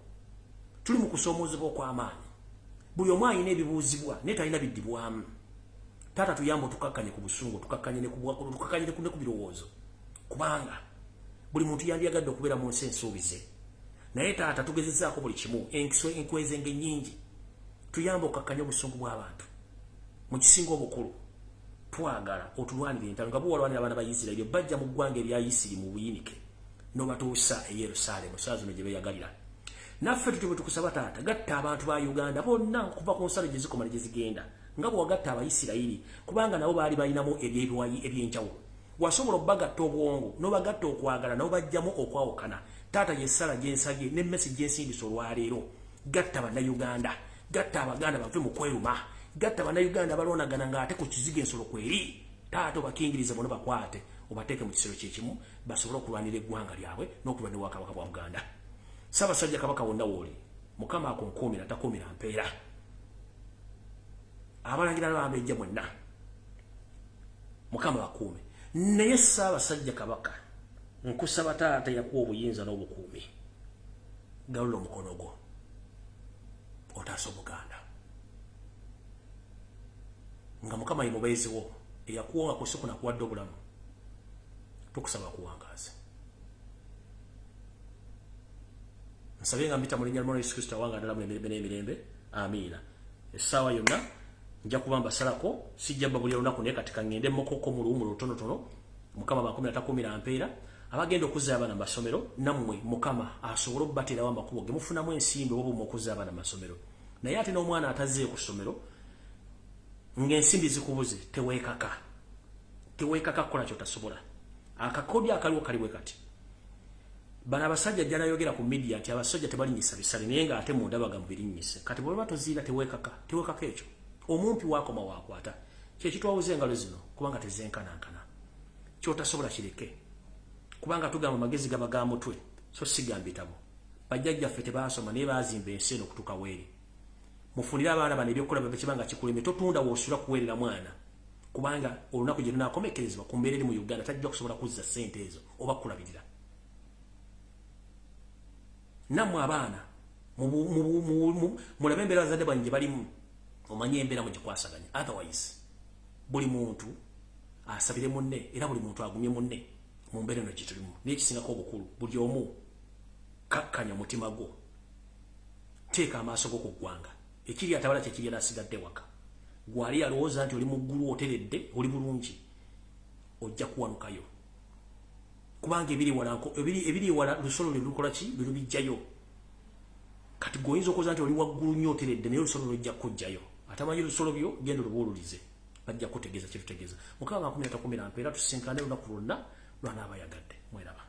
Tuli mu kusoomoozebwa okw'amaanyi. Buli omu alina ebibuuzibwa naye talina biddibwamu. Taata tuyambe tukakkanye ku busungu, tukakkanye ne ku birowoozo. Kubanga buli muntu yandiyagadde okubeera mu nsi ensuubize. Naye taata tugezezaako buli kimu enkwezenge nnyingi. Tuyambe okukakkanya obusungu bw'abantu. Mu kisinga obukulu twagala otulwanire entalo nga buwalwanira abaana ba Isirayiri bajja mu ggwanga erya Isiri mu buyinike n'obatuusa e Yerusalemu saa zino gye beeyagalira. Naffe tutyo bwe tukusaba taata gatta abantu ba Uganda bonna okuva ku nsalo gye zikoma ne gye zigenda nga bwe wagatta Abayisirayiri kubanga nabo baali balinamu eby'enjawulo. Wasobola obbagatta obwongo n'obagatta okwagala nabo bajjamu okwawukana. Taata y'essala gy'ensabye n'emmesi gy'ensindisa olwaleero. Gatta bannayuganda, gatta Abaganda bave mu kweruma, gatta bannayuganda balonagana ng'ate ku kiziga ensolo kweri. Taata obakingirize bonna bakwate obateeke mu kisero kyekimu basobole okulwanira eggwanga lyabwe n'okulwanira Obwakabaka bwa Buganda. Ssaabasajja Kabaka wonna wooli Mukama akunkuumira takuumira mpeera. Abalangira n'abambejja mwenna Mukama bakuume. Naye Ssaabasajja Kabaka nkusaba taata yakuwa obuyinza n'obukuumi. Galula omukono gwo. otaasa Omuganda nga Mukama ye mubeeziwo eyakuwa nga kusiku nakuwadde obulamu tukusaba kuwangaaza. Nsabye nga mbita mu linnya lya Yesu Kristo awanga ddala mu emirembe n'emirembe. Amiina. Essaawa yonna nja kuba mbasalako, sijja mbabulira lunaku naye kati kangende mukoko mu luwumu lutonotono. Mukama 23 ampeera abagenda okuzza abaana mu masomero nammwe Mukama asobole okubateerawo amakubo ge mufunamu ensimbi oba mu okuzza abaana mu masomero. Naye ate n'omwana atazze ku ssomero ng'ensimbi zikubuze teweekaka. Teweekaka kukola ky'otasobola. Akakodyo akaliwo kali bwe kati. Bana abasajja jjana yogera ku media nti abasajja tebalinyisa bisale naye nga ate munda baga mubirinyise. Kati bwe batoziira teweekaka ekyo. Omumpi waakoma waakwata. Kye kitwawuze engalo zino kubanga tezenkanankana. Ky'otasobola kireke. Kubanga tugamba magezi gaba ga mutwe so sigamba bitabo. Bajjajjaffe tebaasoma naye baazimba ensi eno okutuuka w'eri. Mufunira abaana bano ebyokulaba bekibanga kikuleme totunda w'osula kuweerera mwana. Kubanga olunaku gye lunaakomekerezebwa ku mbeera eri mu Uganda tajja kusobola kuzza ssente ezo oba kulabirira. Nammwe abaana mulabe embeera bazadde bwanyu gye balimu omanye embeera mu gikwasaganya. Otherwise buli muntu asabire munne era buli muntu agumye munne mu mbeera eno gye tulimu. Naye ekisingako obukulu buli omu kakkanya mutima gwo, teeka amaaso go ku ggwanga. Ekiri atabala kye kiri asigadde waka. Gwali alowooza nti oli mu ggulu oteredde oli bulungi ojja kuwanukayo. Kubanga ebiri wala lusolo lwe lukola ki lubijjayo. Kati goyinza okuza nti oli waggulu nnyo oteredde naye lusolo lujja kujjayo. Atamanyi lusolo byo genda lubuululize bajja kutegeeza kye tutegeeza. Mukama 13 ampeera tusinkane lunaku lwonna lw'anaabayagadde. Mweraba.